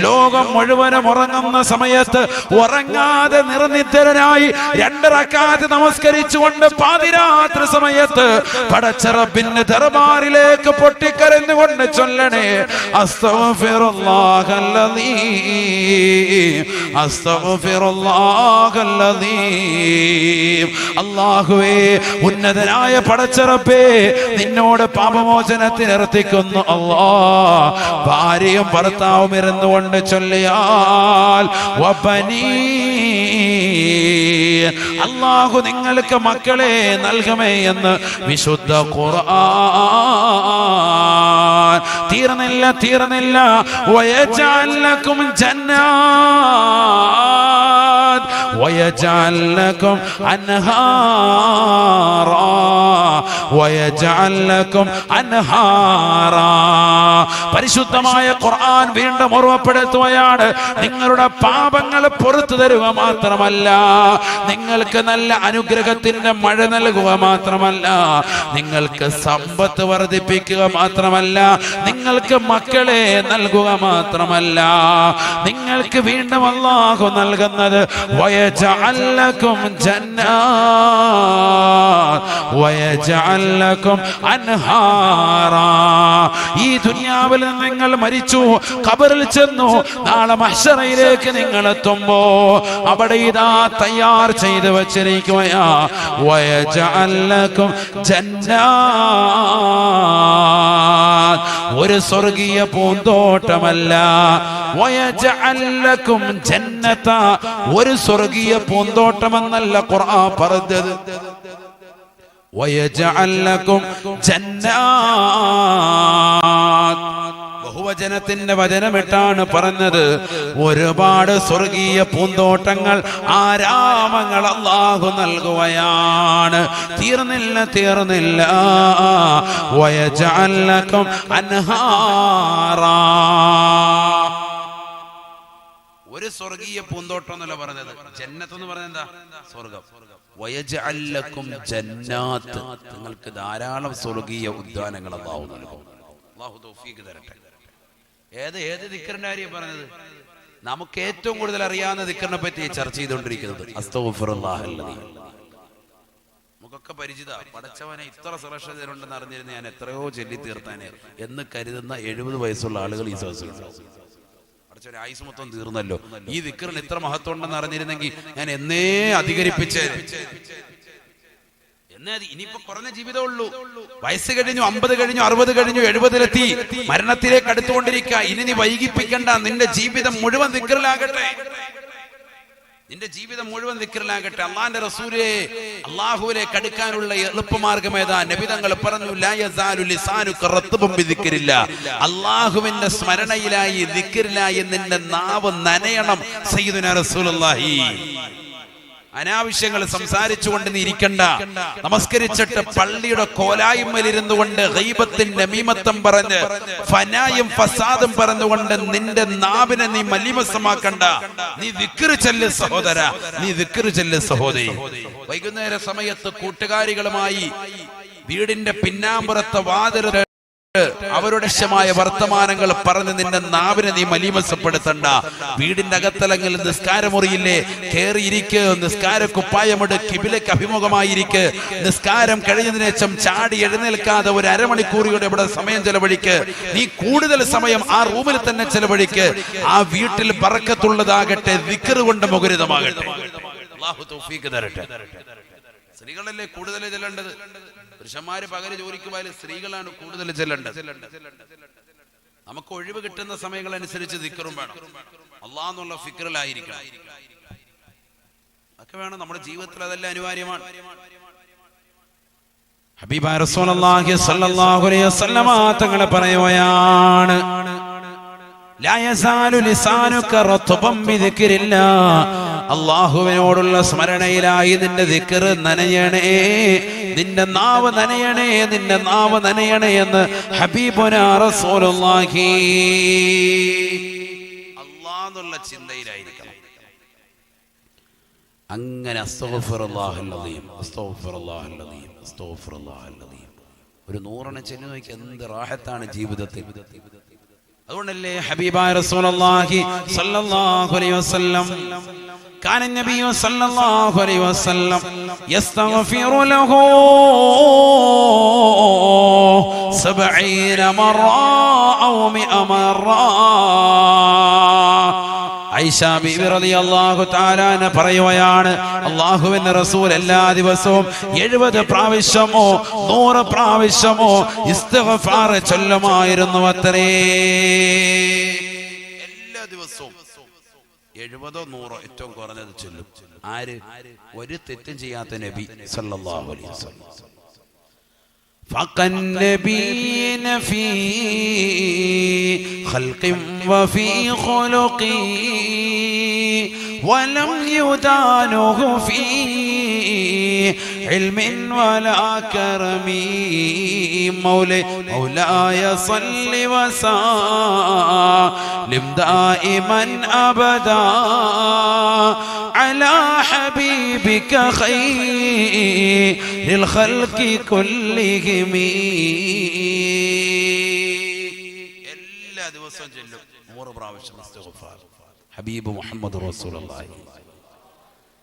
ലോകം മുഴുവനും ഉറങ്ങുന്ന സമയത്ത് ഉറങ്ങാതെ നിർനിദ്രനായി 2 റക്അത്ത് നമസ്കരിച്ചുകൊണ്ട് പാതിരാത്രി സമയത്ത് പടച്ച റബ്ബിന്റെ ദർബാറിലേക്ക് പൊട്ടിക്കരഞ്ഞുകൊണ്ട് ചൊല്ലണേ, അസ്തഗ്ഫിറുല്ലാഹൽ അദീം, അസ്തഗ്ഫിറുല്ലാഹൽ അദീം. അല്ലാഹുവേ, ഉന്നതനായ പടച്ച റബ്ബേ, നിന്നോട് പാപമോചനത്തിന് അർത്ഥിക്കുന്നു അല്ലാഹ്. ഭാര്യയും ഭർത്താവും ഇരുന്നുകൊണ്ട് ചൊല്ലിയാൽ വബനീൻ, അല്ലാഹു നിങ്ങൾക്ക് മക്കളെ നൽകുമേ എന്ന് വിശുദ്ധ ഖുർആൻ. തീർന്നില്ല. വയജഅൽ ലക്കും ജന്നാത് വയജഅൽ ലക്കും അൻഹാറാ വയജഅൽ ലക്കും അൻഹാറാ. പരിശുദ്ധമായ ഖുർആൻ വീണ്ടും ഓർമ്മപ്പെടുത്തുകയാണ്, നിങ്ങളുടെ പാപങ്ങൾ പുറത്തു തരുക മാത്രമല്ല, നിങ്ങൾക്ക് നല്ല അനുഗ്രഹത്തിന്റെ മഴ നൽകുക മാത്രമല്ല, നിങ്ങൾക്ക് സമ്പത്ത് വർദ്ധിപ്പിക്കുക മാത്രമല്ല, നിങ്ങൾക്ക് മക്കളെ നൽകുക മാത്രമല്ല, നിങ്ങൾക്ക് വീണ്ടും അല്ലാഹു നൽകുന്നത് വയജഅൽ ലക്കും ജന്നാത് വയജഅൽ ലക്കും അൻഹാറാ. ഈ ദുനിയാവിൽ നിന്ന് നിങ്ങൾ മരിച്ചു, ഖബറിൽ ചെന്നു, നാളെ മഹ്ശറയിലേക്ക് നിങ്ങൾ എത്തുമ്പോ അവിടെ ഇതാ തയ്യാർ ചെയ്തു വച്ചിരിക്കുകയാ, വയജഅൽ ലക്കും ജന്നാത്, ഒരു സ്വർഗീയ പൂന്തോട്ടമല്ല, വയജഅൽ ലക്കും ജന്നത, ഒരു സ്വർഗീയ പൂന്തോട്ടമെന്നല്ല ഖുർആൻ പറഞ്ഞത്, വയജഅൽ ലക്കും ജന്നാത്. ബഹുവചനത്തിന്റെ വചനമിട്ടാണ് പറഞ്ഞത്. ഒരുപാട് സ്വർഗീയ പൂന്തോട്ടങ്ങൾ, ആരാമങ്ങൾ അല്ലാഹു നൽകുകയാണ്. തീർന്നില്ല. വയജഅൽ ലക്കും അൻഹാറാ. ഒരു സ്വർഗീയ പൂന്തോട്ടം എന്നല്ല പറഞ്ഞത്, ജന്നത്ത് എന്ന് പറഞ്ഞത് എന്താ? സ്വർഗം. വയജഅൽ ലക്കും ജന്നാത്ത്, നിങ്ങൾക്ക് ധാരാളം സ്വർഗീയ ഉദ്യാനങ്ങൾ അല്ലാഹു നൽകും. അല്ലാഹു തൗഫീഖ് തരട്ടെ. ഏത് ദിക്റിന്റെ കാര്യം പറഞ്ഞത്? നമുക്ക് ഏറ്റവും കൂടുതൽ അറിയാവുന്ന ദിക്റിനെ പറ്റി ചർച്ച ചെയ്തുകൊണ്ടിരിക്കുന്നത് അസ്തഗ്ഫിറുല്ലാഹൽ അദീം. നമുക്കൊക്കെ പരിചിത. പടച്ചവനെ ഇത്ര സുരക്ഷിതരുണ്ടെന്ന് അറിഞ്ഞിരുന്ന ഞാൻ എത്രയോ ചൊല്ലി തീർത്താനെ എന്ന് കരുതുന്ന 70 വയസ്സുള്ള ആളുകൾ ഈ സദസ്സിലുണ്ട്. കുറച്ചൊരു ആയുസ് മൊത്തം തീർന്നല്ലോ, ഈ ദിക്റിന് ഇത്ര മഹത്വം ഉണ്ടെന്ന് അറിഞ്ഞിരുന്നെങ്കിൽ ഞാൻ എന്നേ അധികരിപ്പിച്ചേ. ഇനിയിപ്പോ കുറഞ്ഞ ജീവിതമേ ഉള്ളൂ. വയസ്സ് കഴിഞ്ഞു, 50 കഴിഞ്ഞു, 60 കഴിഞ്ഞു, 70-ലെത്തി, മരണത്തിലേക്ക് അടുത്തുകൊണ്ടിരിക്കുക. ഇനി നീ വൈകിപ്പിക്കണ്ട. നിന്റെ ജീവിതം മുഴുവൻ ദിക്റിലാകട്ടെ, നിന്റെ ജീവിതം മുഴുവൻ ദിക്റിലാകട്ടെ. അള്ളാന്റെ റസൂലേ, അള്ളാഹുവിലേക്ക് അടുക്കാനുള്ള എളുപ്പമാർഗം ഏതാ? നബി തങ്ങൾ പറഞ്ഞു, ലാ യസാലു ലിസാനുക റത്ബൻ ബിദിക്രില്ലാ. അള്ളാഹുവിന്റെ സ്മരണയിലായി, ദിക്റിലായി നിന്റെ നാവ് നനയണം. സയ്യിദുനാ റസൂലുള്ളാഹി. അനാവശ്യങ്ങൾ സംസാരിച്ചുകൊണ്ട് നീ ഇരിക്കണ്ട. നമസ്കരിച്ചിട്ട് പള്ളിയുടെ കോലായ്മയിലിരുന്നു കൊണ്ട് ഗീബത്തും നമീമത്തും പറഞ്ഞ് ഫനായും ഫസാദും പറഞ്ഞുകൊണ്ട് നിന്റെ നാവിനെ നീ മലീമസമാക്കണ്ട. നീ ദിക്ർ ചൊല്ല് സഹോദര, നീ ദിക്ർ ചൊല്ല് സഹോദരി. വൈകുന്നേര സമയത്ത് കൂട്ടുകാരികളുമായി വീടിന്റെ പിന്നാമ്പുറത്തെ വാതിൽ അവരുടെ ശമായ വർത്തമാനങ്ങൾ പറഞ്ഞ് നിന്റെ നാവിനെ നീ മലീമസപ്പെടുത്തണ്ട. വീടിന്റെ അകത്തലങ്ങളിൽ നിസ്കാരമുറിയില്ലേ, കേറിയിരിക്ക്, നിസ്കാര കുപ്പായമിട്, കിബിലക്ക് അഭിമുഖമായിരിക്ക്. നിസ്കാരം കഴിഞ്ഞതിന് ശേഷം ചാടി എഴുന്നേൽക്കാതെ ഒരു അരമണിക്കൂറിയുടെ ഇവിടെ സമയം ചെലവഴിക്ക്. നീ കൂടുതൽ സമയം ആ റൂമിൽ തന്നെ ചെലവഴിക്ക്. ആ വീട്ടിൽ ബറക്കത്തുള്ളതാകട്ടെ, ദിക്ർ കൊണ്ട് മുഖരിതമാകട്ടെ. അല്ലാഹു തൗഫീഖ് തരട്ടെ. സ്ത്രീകളല്ലേ കൂടുതൽ ചെല്ലേണ്ടത്. പുരുഷന്മാര് പകല് ജോലിക്ക് പോയാലും സ്ത്രീകളാണ് കൂടുതൽ ചെല്ലേണ്ടത്. നമുക്ക് ഒഴിവ് കിട്ടുന്ന സമയങ്ങൾ അനുസരിച്ച് ദിക്റും വേണം. അല്ലാഹ് എന്നുള്ള ഫിക്റിലായിരിക്കണം. ഒക്കെ വേണം നമ്മുടെ ജീവിതത്തിൽ, അതെല്ലാം അനിവാര്യമാണ്. ഹബീബായ റസൂലുള്ളാഹി സ്വല്ലല്ലാഹു അലൈഹി വസല്ലമ തങ്ങൾ പറയുകയാണ്, ലാ യസാലു ലിസാനുക റത്ബൻ ബിദിക്രില്ലാ. അല്ലാഹുവിനോടുള്ള സ്മരണയിലായി നിന്റെ ദിക്ർ നനയണേ, നിന്റെ നാവ് നനയണേ, നിന്റെ നാവ് നനയണേ എന്ന് ഹബീബുനാ റസൂലുള്ളാഹി. അല്ലാഹ് എന്നുള്ള ചിന്തയിലായിരിക്കണം. അങ്ങനെ അസ്തഗ്ഫിറുല്ലാഹൽ അദീം, അസ്തഗ്ഫിറുല്ലാഹൽ അദീം, അസ്തഗ്ഫിറുല്ലാഹൽ അദീം ഒരു 100 ചെല്ലി നോക്കി എന്ത് റാഹത്താണ് ജീവിതത്തിൽ. അതുകൊണ്ടല്ലേ ഹബീബായ റസൂലുള്ളാഹി സ്വല്ലല്ലാഹു അലൈഹി വസല്ലം കാന നബിയു സ്വല്ലല്ലാഹു അലൈഹി വസല്ലം യസ്തഗ്ഫിറു ലഹു 70 മറ ഔ 100 മറ. ആയിഷ ബീവി റളിയല്ലാഹു തആല അൻഹ പറയുകയാണ്, അല്ലാഹുവിന്റെ റസൂൽ എല്ലാ ദിവസവും 70 പ്രാവശ്യമോ 100 പ്രാവശ്യമോ ഇസ്തിഗ്ഫാർ ചൊല്ലുമായിരുന്നു അത്രേ. എല്ലാ ദിവസവും 70 100 ഏറ്റവും കുറഞ്ഞത് ചൊല്ലും. ആര്? ഒരു തെറ്റും ചെയ്യാത്ത നബി സല്ലല്ലാഹു അലൈഹി വസല്ലം. فَقَنَّبِينَ فِي خَلْقٍ وَفِي خُلُقٍ وَلَمْ يُدَانُهُ فِي عِلْمٍ وَلَا كَرَمٍ. مولاي صل وسلم دائما أبدا على حبيبك خير الخلق كلهم. എല്ലാ ദിവസവും ചൊല്ലും 100 പ്രാവശ്യം ഇസ്തിഗ്ഫാർ ഹബീബ് മുഹമ്മദ് റസൂലുള്ളാഹി.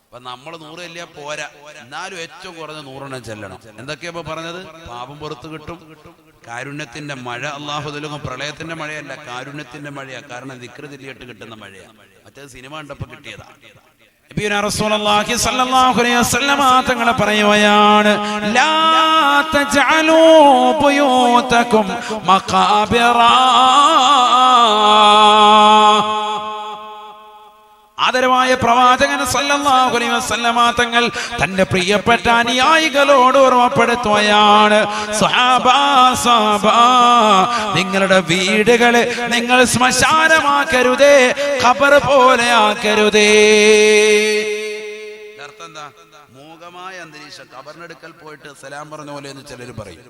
അപ്പൊ നമ്മൾ 100 ഇല്ല പോരാ, എന്നാലും ഏറ്റവും കുറഞ്ഞ 100 ചെല്ലണം. എന്തൊക്കെയാ ഇപ്പൊ പറഞ്ഞത്? പാപം പുറത്ത് കിട്ടും, കാരുണ്യത്തിന്റെ മഴ അല്ലാഹു നൽകും. പ്രളയത്തിന്റെ മഴയല്ല, കാരുണ്യത്തിന്റെ മഴയാ. കാരണം ദിക്ർ ചൊല്ലിയിട്ട് കിട്ടുന്ന മഴയാ. മറ്റേത് സിനിമ കണ്ടപ്പോ കിട്ടിയതാ. നബിയുനാ റസൂലുള്ളാഹി സ്വല്ലല്ലാഹു അലൈഹി വസല്ലം തങ്ങൾ പറയുകയാണ്, ലാ തജഅലൂ ബുയൂതകും മഖാബിറാ. ആദരവായ പ്രവാചകൻ സല്ലല്ലാഹു അലൈഹി വസല്ലം തങ്ങൾ തന്റെ പ്രിയപ്പെട്ട അനുയായികളോട് ഓർമ്മപ്പെടുത്തുകയാണ്, സ്വഹാബാ, നിങ്ങളുടെ വീടുകളെ നിങ്ങൾ ശ്മശാനമാക്കരുതേ, ഖബർ പോലെ ആക്കരുതേ. അർത്ഥം എന്താ? മൂകമായ അന്തരീക്ഷം. ഖബറിനടുക്കൽ പോയിട്ട് സലാം പറഞ്ഞ പോലെ എന്ന് ചിലർ പറയും.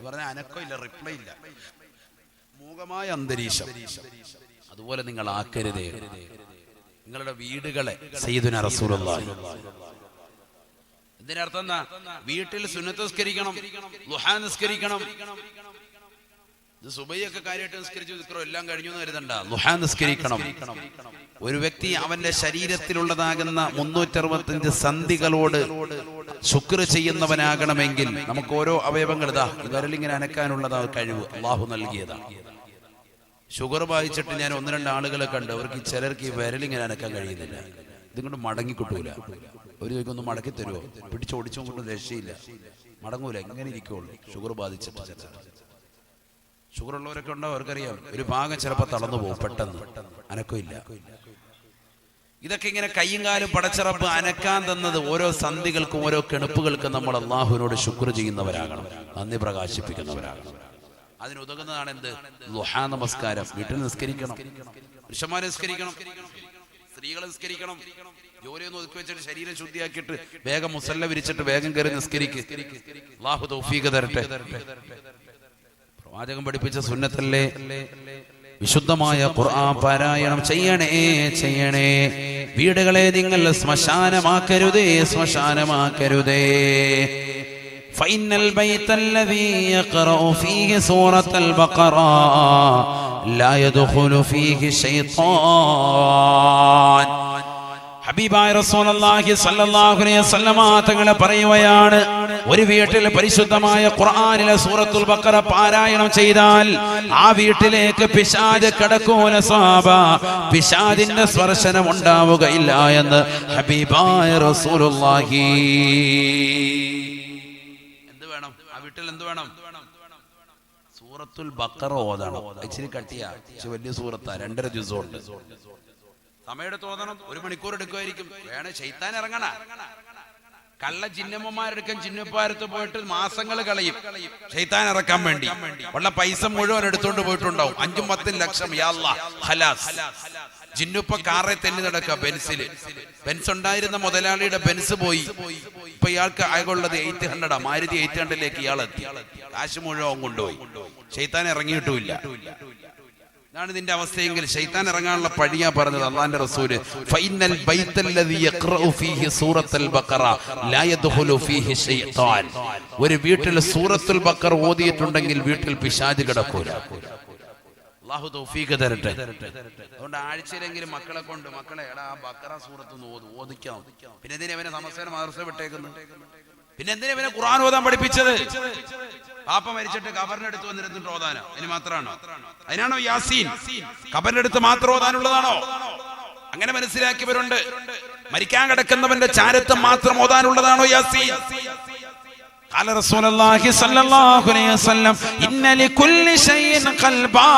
പറഞ്ഞ അനക്കോ ഇല്ല, റിപ്ലൈ ഇല്ല. മൂകമായ അന്തരീക്ഷം. അതുപോലെ നിങ്ങൾ ആക്കരുതേ നിങ്ങളുടെ വീടുകളെ. സയ്യിദുനാ റസൂലുള്ളാഹി. ഇതിനർത്ഥം എന്താ? വീട്ടിൽ സുന്നത്ത് നിസ്കരിക്കണം, ദുഹാ നിസ്കരിക്കണം. ഇത് സുബഹിയൊക്കെ കാര്യമായിട്ട് നിസ്കരിച്ചു ദിക്റോ എല്ലാം കഴിഞ്ഞു എന്ന് കരുതണ്ട. ദുഹാ നിസ്കരിക്കണം. ഒരു വ്യക്തി അവന്റെ ശരീരത്തിലുള്ളതാകുന്ന 365 സന്ധികളോട് ശുക്ർ ചെയ്യുന്നവനാകണമെങ്കിൽ നമുക്ക് ഓരോ അവയവങ്ങൾ, ഇതാ വിരലിങ്ങനെ അനക്കാനുള്ളതാ കഴിവ് അല്ലാഹു നൽകിയതാണ്. ഷുഗർ ബാധിച്ചിട്ട് ഞാൻ 1-2 ആളുകളെ കണ്ട്, അവർക്ക് ചിലർക്ക് ഈ വിരലിങ്ങനെ അനക്കാൻ കഴിയുന്നില്ല. ഇതിങ്ങോട്ട് മടങ്ങി കിട്ടൂല. ഒരു ചോദിക്കൊന്ന് മടക്കി തരുമോ? പിടിച്ചോടിച്ചുകൊണ്ട് രക്ഷയില്ല, മടങ്ങൂല, എങ്ങനെ ഇരിക്കുള്ളൂ. ഷുഗർ ബാധിച്ചിട്ട് ഷുഗർ ഉള്ളവരൊക്കെ ഉണ്ടാവും, അവർക്കറിയാം. ഒരു ഭാഗം ചിലപ്പോൾ തളർന്നു പോകും, പെട്ടെന്ന് അനക്കമില്ല. ഇതൊക്കെ ഇങ്ങനെ കയ്യും കാലും പടച്ചിറപ്പ് അനക്കാൻ തന്നത് ഓരോ സന്ധികൾക്കും ഓരോ കെണുപ്പുകൾക്കും നമ്മൾ അള്ളാഹുവിനോട് ശുക്ർ ചെയ്യുന്നവരാകണം, നന്ദി പ്രകാശിപ്പിക്കുന്നവരാകണം. അതിനുതകുന്നതാണ് എന്ത്? ദുഹാ നമസ്കാരം. വീട്ടിൽ നിസ്കരിക്കണം, പുരുഷന്മാർ നിസ്കരിക്കണം, സ്ത്രീകൾ നിസ്കരിക്കണം. ജോലിയൊന്നും ഒതുക്കി വെച്ചിട്ട് ശരീരം ശുദ്ധിയാക്കിയിട്ട് വേഗം മുസല്ല വിരിച്ചിട്ട് വേഗം കയറി നിസ്കരിക്ക്. അല്ലാഹു തൗഫീഖ് തരട്ടെ. പ്രവാചകൻ പഠിപ്പിച്ച സുന്നത്തല്ലേ. വിശുദ്ധമായ ഖുർആൻ പാരായണം ചെയ്യണേ. വീടുകളെ നിങ്ങൾ ശ്മശാനമാക്കരുതേ. فإن البيت الذي يقرأ فيه سورة البقرة لا يدخل فيه شيطان. ഹബീബായ റസൂലുള്ളാഹി സ്വല്ലല്ലാഹു അലൈഹി വസല്ലമ തങ്ങൾ പറയുകയാണ്, ഒരു വീട്ടിൽ പരിശുദ്ധമായ ഖുർആനിലെ സൂറത്തുൽ ബഖറ പാരായണം ചെയ്താൽ ആ വീട്ടിലേക്ക് പിശാച് കടക്കൂല സ്വഹാബ. പിശാചിന്റെ സ്പർശനം ഉണ്ടാവുകയില്ല എന്ന് ഹബീബായ റസൂലുള്ളാഹി. എന്ത് വേണം? സൂറത്തുൽ ബഖറ ഓതണം. ഇച്ചിരി കട്ടിയാ, വലിയ സൂറത്താ, 2.5 ജുസുണ്ട്. സമയമെടുത്ത് ഓതണം. 1 മണിക്കൂർ എടുക്കുമായിരിക്കും. വേണം ശൈത്താൻ ഇറങ്ങണ. കള്ള ചിന്നമ്മമാരെടുക്കാൻ ചിന്നപ്പാരത്ത് പോയിട്ട് മാസങ്ങൾ കളയും ശൈത്താൻ ഇറക്കാൻ വേണ്ടി. ഉള്ള പൈസ മുഴുവൻ എടുത്തോണ്ട് പോയിട്ടുണ്ടാവും, 5-10 ലക്ഷം. യാ അല്ലാഹ്, ഖലാസ്. ജിന്നുപ്പ കാറെ തെന്നി നടക്കുക. ബെൻസ് ഉണ്ടായിരുന്ന മുതലാളിയുടെ ബെൻസ് പോയി. ഇപ്പൊ ഇയാൾക്ക് ആയുള്ളത് 800, മാരുതി 800ലേക്ക് ഇയാളെത്തി. കാശ് മുഴുവൻ കൊണ്ടുപോയി. ശൈത്താൻ ഇറങ്ങിയിട്ടുമില്ല. ഇതാണ് ഇതിന്റെ അവസ്ഥയെങ്കിൽ ശൈത്താൻ ഇറങ്ങാനുള്ള പഴിയാ പറഞ്ഞത് അല്ലാഹുവിന്റെ റസൂല്. ഫൈനൽ ബൈത്തല്ലദീ യഖറഉ ഫീഹി സൂറത്തുൽ ബഖറ ലാ യദ്ഖുലു ഫീഹി ശൈത്താൻ. ഒരു വീട്ടിൽ സൂറത്തുൽ ബഖറ ഓതിയിട്ടുണ്ടെങ്കിൽ വീട്ടിൽ പിശാച് കിടക്കൂല. അല്ലാഹു തൗഫീഖ് തരട്ടെ. അതുകൊണ്ട് ആഴ്ചയിലെങ്കിലും മക്കളെ കൊണ്ട്, മക്കളെ എടാ ബഖറ സൂറത്ത് ഓദിക്കാം. പിന്നെ എന്തിനാ ഇവനെ നമസ്കാരം മദ്രസ വിട്ടേക്കുന്നു? പിന്നെ എന്തിനാ ഇവനെ ഖുർആൻ ഓതാൻ പഠിപ്പിച്ചത്? പാപ്പ മരിച്ചിട്ട് കബറിനടുത്ത് വന്നിരുന്നിട്ട് ഓതാനോ? അതിന് മാത്രമാണോ? അതിനാണോ യാസീൻ? കബറിനടുത്ത് മാത്രം ഓതാനുള്ളതാണോ? അങ്ങനെ മനസ്സിലാക്കിയവരുണ്ട്. മരിക്കാൻ കിടക്കുന്നവന്റെ ചാരത്ത് മാത്രം ഓതാനുള്ളതാണോ യാസീൻ? قال رسول الله صلى الله عليه وسلم إن لكل شيء قلبا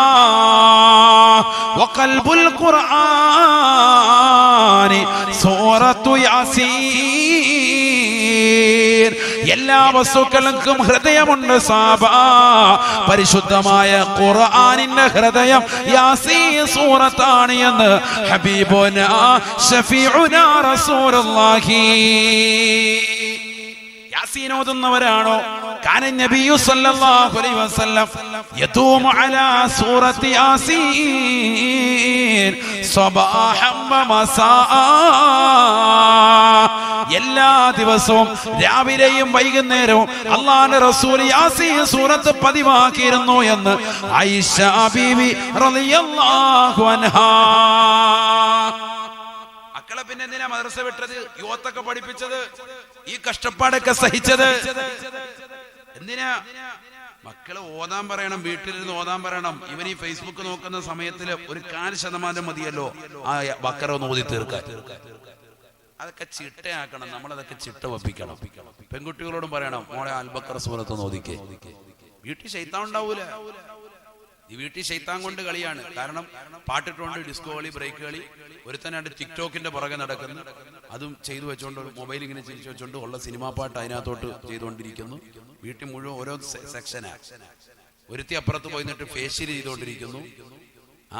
وقلب القرآن سورة ياسين. എല്ലാ വസ്തുക്കൾക്കും ഹൃദയമുണ്ട് സാബ. പരിശുദ്ധമായ ഖുർആനിന്റെ ഹൃദയം യാസീൻ സൂറത്താണ് എന്ന് ഹബീബുനാ ശഫീഉനാ റസൂലുള്ളാഹി. യാസീൻ ഓതുന്നവരാണോ? കാന നബിയു സല്ലല്ലാഹു അലൈഹി വസല്ലം യതൂമു അലാ സൂറത്തി യാസീൻ സബാഹം വമസാഅ. എല്ലാ ദിവസവും രാവിലെയും വൈകുന്നേരവും അല്ലാഹുവിന്റെ റസൂൽ യാസീൻ സൂറത്ത് പതിവാക്കിയിരുന്നു എന്ന് ആയിഷ ബീവി റളിയല്ലാഹു അൻഹാ. മക്കളെ പിന്നെ എന്തിനാ മദ്രസ വിട്ടത്? യുവത്തൊക്കെ പഠിപ്പിച്ചത്, ഈ കഷ്ടപ്പാടൊക്കെ സഹിച്ചത് എന്തിനാ? മക്കളെ ഓതാൻ പറയണം, വീട്ടിലിരുന്ന് ഓതാൻ പറയണം. ഇവൻ ഈ ഫേസ്ബുക്ക് നോക്കുന്ന സമയത്തിൽ 1% മതിയല്ലോ ആ ബഖറ ഒന്ന് ഓതി തീർക്കാൻ. അതൊക്കെ ചിട്ടയാക്കണം, നമ്മളതൊക്കെ ചിട്ട വപ്പിക്കണം. പെൺകുട്ടികളോടും പറയണം, മോളെ അൽ ബഖറ സൂറത്ത് ഒന്ന് ഓതിക്കേ. വീട്ടിൽ ശൈത്താൻ ഉണ്ടാവൂല. ഈ വീട്ടിൽ ശൈത്താൻ കൊണ്ട് കളിയാണ്. കാരണം പാട്ടിട്ടുകൊണ്ട് ഡിസ്കോ കളി, ബ്രേക്ക് കളി. ഒരുത്തനായിട്ട് ടിക്ടോക്കിന്റെ പുറകെ നടക്കുന്നു, അതും ചെയ്തു വെച്ചോണ്ട് മൊബൈൽ ഇങ്ങനെ ചിരിച്ചു വെച്ചോണ്ട് ഉള്ള സിനിമാ പാട്ട് അതിനകത്തോട്ട് ചെയ്തുകൊണ്ടിരിക്കുന്നു. വീട്ടിൽ മുഴുവൻ ഓരോ സെക്ഷനാ. ഒരുത്തി അപ്പുറത്ത് പോയി നിന്നിട്ട് ഫേഷ്യൽ ചെയ്തുകൊണ്ടിരിക്കുന്നു.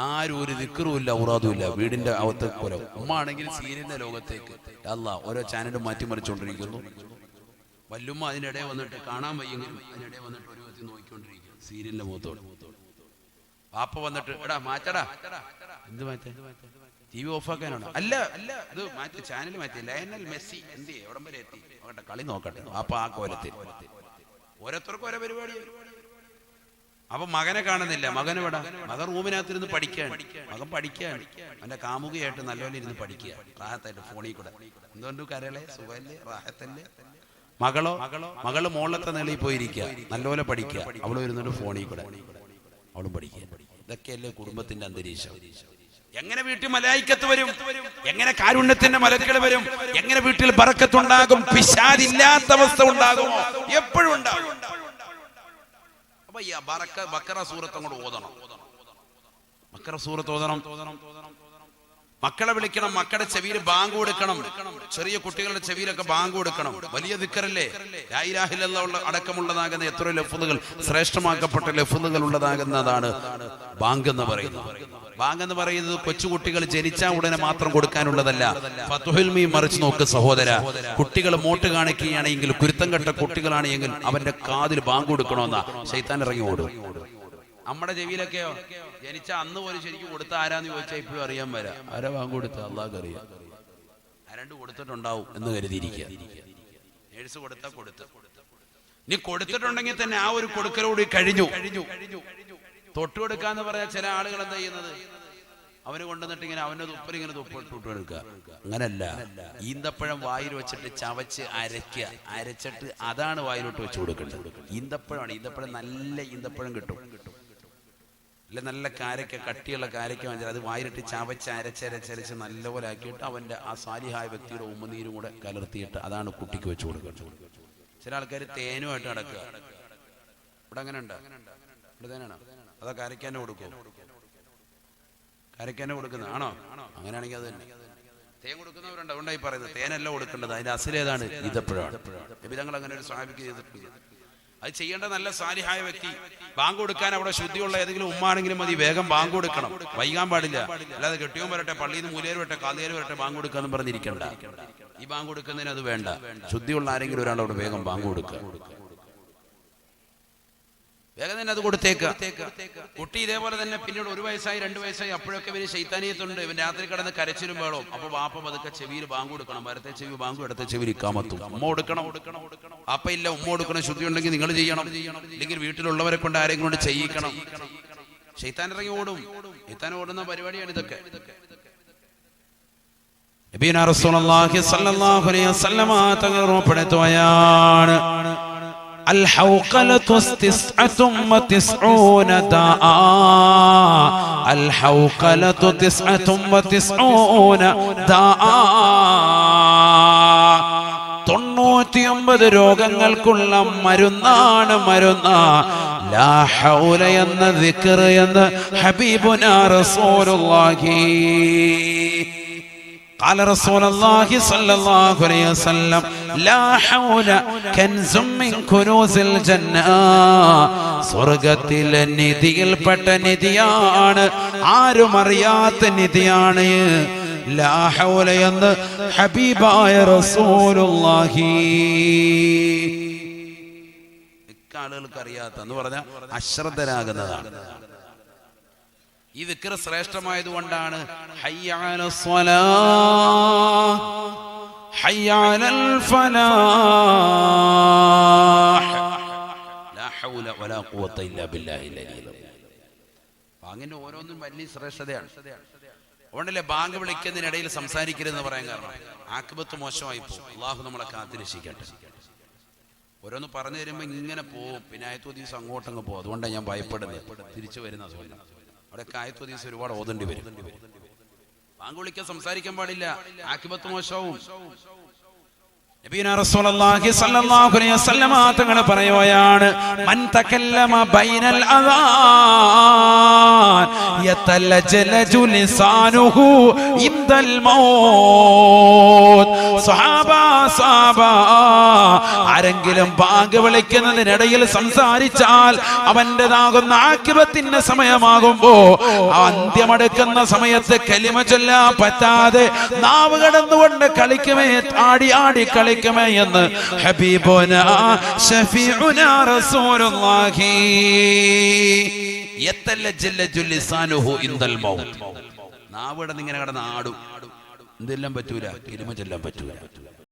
ആരും ഒരു ദിക്റുമില്ല, ഔറാദുമില്ല. വീടിന്റെ അകത്ത് പോലെ ഉമ്മ ആണെങ്കിൽ സീരിയലിന്റെ ലോകത്തേക്ക് അല്ലാഹ് ഓരോ ചാനലും മാറ്റിമറിച്ചുകൊണ്ടിരിക്കുന്നു. വല്ലുമ്മ അതിനിടെ വന്നിട്ട് കാണാൻ വയ്യെങ്കിലും അതിനിടെ വന്നിട്ട് ഒരു വ്യക്തി നോക്കിക്കൊണ്ടിരിക്കുന്നു സീരിയലിന്റെ മുഖത്തോട്. പാപ്പ വന്നിട്ട് എടാ മാറ്റടാ. എന്ത് മാറ്റ? TV ഓഫാക്കാനാണ്? അല്ല, അത് മാറ്റി, ചാനൽ മാറ്റി. ലയണൽ മെസ്സി എന്ത് എവിടം വരെ എത്തി നോക്കട്ടെ, കളി നോക്കട്ടെ. പാപ്പ ആ കോലത്തിൽ ഓരോരുത്തർക്കും ഓരോ പരിപാടി. അപ്പൊ മകനെ കാണുന്നില്ല. മകൻ എവിടാ? മകൻ റൂമിനകത്തിരുന്ന് പഠിക്കുകയാണ്. മകൻ പഠിക്കുകയാണ്. അവന്റെ കാമുകയായിട്ട് നല്ലപോലെ ഇരുന്ന് പഠിക്കുക, റാഹത്തായിട്ട് ഫോണിൽ കൂടെ. എന്തുകൊണ്ട് കരളെ സുഖല്ലേ, റാഹത്തല്ലേ? മകള് മോളത്തെ നിലയിൽ പോയിരിക്കുക, നല്ലപോലെ പഠിക്കുക. അവളും ഇരുന്നിട്ട് ഫോണിൽ കൂടെ അവളും പഠിക്കുക. ഇതൊക്കെയല്ലേ കുടുംബത്തിന്റെ അന്തരീക്ഷം. എങ്ങനെ വീട്ടിൽ മലായിക്കത്ത് വരും? എങ്ങനെ കാരുണ്യത്തിന്റെ മലക്കുകൾ വരും? എങ്ങനെ വീട്ടിൽ ബറക്കത്തുണ്ടാകും? പിശാചില്ലാത്ത അവസ്ഥ ഉണ്ടാകുമോ? എപ്പോഴും ഉണ്ടാകും. അപ്പൊ ഈ ബഖറ സൂറത്ത് അങ്ങോട്ട് ഓതണം. ബഖറ സൂറത്ത് ഓതണം. മക്കളെ വിളിക്കണം, മക്കളുടെ ചെവിയിൽ ബാങ്ക് കൊടുക്കണം. ചെറിയ കുട്ടികളുടെ ചെവിയിലൊക്കെ ബാങ്ക് കൊടുക്കണം. വലിയ ദിക്റല്ലേ, ലാ ഇലാഹ ഇല്ലല്ലാഹ് അടക്കമുള്ളതാകുന്ന എത്ര ലഫ്ളുകൾ, ശ്രേഷ്ഠമാക്കപ്പെട്ട ലഫ്ളുകൾ ഉള്ളതാകുന്നതാണ് ബാങ്ക് എന്ന് പറയുന്നത്. ബാങ്ക് എന്ന് പറയുന്നത് കൊച്ചുകുട്ടികൾ ജനിച്ച ഉടനെ മാത്രം കൊടുക്കാനുള്ളതല്ല. ഫത്ഹുൽ മീം മറിച്ച് നോക്ക് സഹോദര, കുട്ടികൾ മോട്ട് കാണിക്കുകയാണെങ്കിൽ, കുരുത്തം കെട്ട കുട്ടികളാണെങ്കിൽ അവന്റെ കാതിൽ ബാങ്ക് കൊടുക്കണമെന്നാ ശൈത്താൻ ഇറങ്ങി ഓടും. നമ്മുടെ ചെവിയിലൊക്കെയോ ജനിച്ച അന്ന് പോലും ശരിക്കും കൊടുത്ത ആരാന്ന് ചോദിച്ചാൽ ഇപ്പോഴും അറിയാൻ വരാം. ആരാ ബാങ്ക് കൊടുത്ത അള്ളാഹ്ക്ക് അറിയാം. ആരാണ്ട് കൊടുത്തിട്ടുണ്ടാവും എന്ന് കരുതിയിരിക്കുക. നേഴ്സ് കൊടുത്ത കൊടുത്ത്, നീ കൊടുത്തിട്ടുണ്ടെങ്കിൽ തന്നെ ആ ഒരു കൊടുക്കലോട് കഴിഞ്ഞു. തൊട്ടുകൊടുക്കാന്ന് പറയാൻ ചില ആളുകൾ എന്താ ചെയ്യുന്നത്, അവന് കൊണ്ടുവന്നിട്ട് ഇങ്ങനെ അവന്റെ തുപ്പൽ ഇങ്ങനെ തൊട്ടുകൊടുക്കുക. അങ്ങനല്ല, ഈന്തപ്പഴം വായിൽ വെച്ചിട്ട് ചവച്ച് അരച്ചിട്ട് അതാണ് വായിലോട്ട് വെച്ച് കൊടുക്കേണ്ടത്. ഈന്തപ്പഴമാണ്. ഈന്തപ്പഴം നല്ല ഈന്തപ്പഴം കിട്ടും, അല്ലെ നല്ല കാരക്ക, കട്ടിയുള്ള കാരക്ക വാങ്ങിച്ചാൽ അത് വായിലിട്ട് ചവച്ച് അരച്ചരച്ച് നല്ലപോലെ ആക്കിയിട്ട് അവന്റെ ആ സാലിഹായ വ്യക്തിയുടെ ഉമ്മനീരും കൂടെ കലർത്തിയിട്ട് അതാണ് കുട്ടിക്ക് വെച്ച് കൊടുക്കുന്നത്. ചില ആൾക്കാർ തേനുമായിട്ട് നടക്കുക. ഇവിടെ അങ്ങനെ ഉണ്ട്? ഇവിടെ തേനാണോ അതോ കാരക്കാനെ കൊടുക്കും? കാരക്കാനെ കൊടുക്കുന്നത് ആണോ? അങ്ങനെയാണെങ്കിൽ അത് തന്നെ. തേൻ കൊടുക്കുന്നവരുണ്ട്, അതുകൊണ്ടായി പറയുന്നത് തേനല്ല കൊടുക്കേണ്ടത്. അതിന്റെ അസിലേതാണ്? ഈന്തപ്പഴമാണ്. നബിതങ്ങൾ അങ്ങനെ ഒരു സ്വഹാബിക്ക് ചെയ്തിട്ടുണ്ട്. അത് ചെയ്യേണ്ട നല്ല സാലിഹായ വ്യക്തി. ബാങ്ക് കൊടുക്കാൻ അവിടെ ശുദ്ധിയുള്ള ഏതെങ്കിലും ഉമ്മാണെങ്കിലും മതി, വേഗം ബാങ്ക് കൊടുക്കണം, വൈകാൻ പാടില്ല. അല്ലാതെ കെട്ടിയോൻ വരട്ടെ, പള്ളിയിൽ നിന്ന് മൂലേര് വരട്ടെ, കാതേര് വരട്ടെ, ബാങ്ക് കൊടുക്കാന്ന് പറഞ്ഞിരിക്കണ്ട. ഈ ബാങ്ക് കൊടുക്കുന്നതിന് അത് വേണ്ട. ശുദ്ധിയുള്ള ആരെങ്കിലും ഒരാളോട് വേഗം ബാങ്ക് കൊടുക്കുക, വേഗം തന്നെ അത് കൊടുത്തേക്ക. കുട്ടി ഇതേപോലെ തന്നെ പിന്നീട് 1 വയസ്സായി 2 വയസ്സായി അപ്പോഴൊക്കെ ഇവര് ശൈത്താനിയത്തുണ്ട്. ഇവൻ രാത്രി കിടന്ന് കരച്ചിലും വേളും. അപ്പൊ വാപ്പ പതുക്കെ ചെവിയിൽ ബാങ്ക് കൊടുക്കണം. വലത്തെ ചെവി ബാങ്ക്, ഇടത്തെ ചെവിയിൽ ഇക്കാമത്തും. ഉമ്മ കൊടുക്കണം. അപ്പ ഇല്ല, ഉമ്മ കൊടുക്കണം. ശുദ്ധി ഉണ്ടെങ്കിൽ നിങ്ങൾ ചെയ്യണം, ഇല്ലെങ്കിൽ വീട്ടിലുള്ളവരെ കൊണ്ട് ആരെങ്കിലും കൊണ്ട് ചെയ്യിക്കണം. ശൈത്താൻ ഇറങ്ങി ഓടും. ശൈത്താൻ ഓടുന്ന പരിപാടിയാണ് ഇതൊക്കെ. നബിയുനാ റസൂലുള്ളാഹി സ്വല്ലല്ലാഹു അലൈഹി വസല്ലമ തങ്ങൾ ഓർമ്മപ്പെടുത്തുകയാണ്, الحوقلة 99 داء. الحوقلة 99 داء. 99 രോഗങ്ങൾക്കുള്ള മരുന്നാണ് ലാ ഹൗല എന്ന ദിക്ർ എന്ന് ഹബീബുനാ റസൂലുള്ളാഹി. قال رسول الله صلى الله عليه وسلم لا حول كنز من كنوز الجنة. സ്വർഗ്ഗത്തിലെ നിധിയിൽപ്പെട്ട നിധിയാണ്, ആരും അറിയാത്ത നിധിയാണ് ലാ ഹൗല എന്ന് ഹബീബായ റസൂലുള്ളാഹി. ആളുകൾക്ക് അറിയാത്തെന്ന് പറഞ്ഞാൽ അശ്രദ്ധരാകുന്നതാണ്. ഈ ദിക്ർ ശ്രേഷ്ഠമായതുകൊണ്ടാണ് ഹയ്യ അലൽ സ്വലാഹ് ഹയ്യ അലൽ ഫലാഹ് ലാ ഹൗല വലാ ഖുവത ഇല്ലാ ബില്ലാഹിൽ അലിയിൽ. ബാങ്കിന്റെ ഓരോന്നും വലിയ ശ്രേഷ്ഠതയാണ്. അതുകൊണ്ടല്ലേ ബാങ്ക് വിളിക്കുന്നതിനിടയിൽ സംസാരിക്കരുതെന്ന് പറയാൻ കാരണം, ആഖിബത്ത് മോശമായി പോകും. അള്ളാഹു നമ്മളെ കാത്തിരക്ഷിക്കട്ടെ. ഓരോന്ന് പറഞ്ഞു തരുമ്പോൾ ഇങ്ങനെ പോവും, പിന്നെ ആയത്ത് ദിവസം അങ്ങോട്ടങ്ങ് പോകും. അതുകൊണ്ടാണ് ഞാൻ ഭയപ്പെടുന്നത്. തിരിച്ചു വരുന്ന അതുകൊണ്ട് അവിടെ ആയത്ത് ദിവസം ഒരുപാട് ഓതേണ്ടി വരും. ബാങ്ക് വിളിക്കാൻ സംസാരിക്കാൻ പാടില്ല, ആഖിബത്ത് മോശവും. നബിയുനാ റസൂലുള്ളാഹി സ്വല്ലല്ലാഹു അലൈഹി വസല്ലമ തങ്ങൾ പറയുകയാണ്, മൻ തകല്ലമ ബൈനൽ അദാൻ യതലജലജു ലിസാനുഹു ഇൻദൽ മൗത്ത്. സ്വഹാബ ആരെങ്കിലും ബാങ്ക് വിളിക്കുന്നതിനിടയിൽ സംസാരിച്ചാൽ അവന്റേതാകുന്ന ആഖിബത്തിന്റെ സമയമാകുമ്പോ, അന്ത്യമെടുക്കുന്ന സമയത്ത് കലിമ ചൊല്ലാൻ പറ്റാതെ നാവ് കടന്നുകൊണ്ട് കളിക്കുമേ, ആടി കളിക്കുമേ എന്ന് ഹബീബുനാ ശഫീഉനാ റസൂലുള്ളാഹി. യതലജലജു ലിസാനുഹു ഇൻദൽ മൗത്ത്. നാവ് കടന്ന് ഇങ്ങനെ കടന്ന് ആടും. എന്തെല്ലാം പറ്റൂല, കലിമ ചൊല്ലാൻ പറ്റൂല.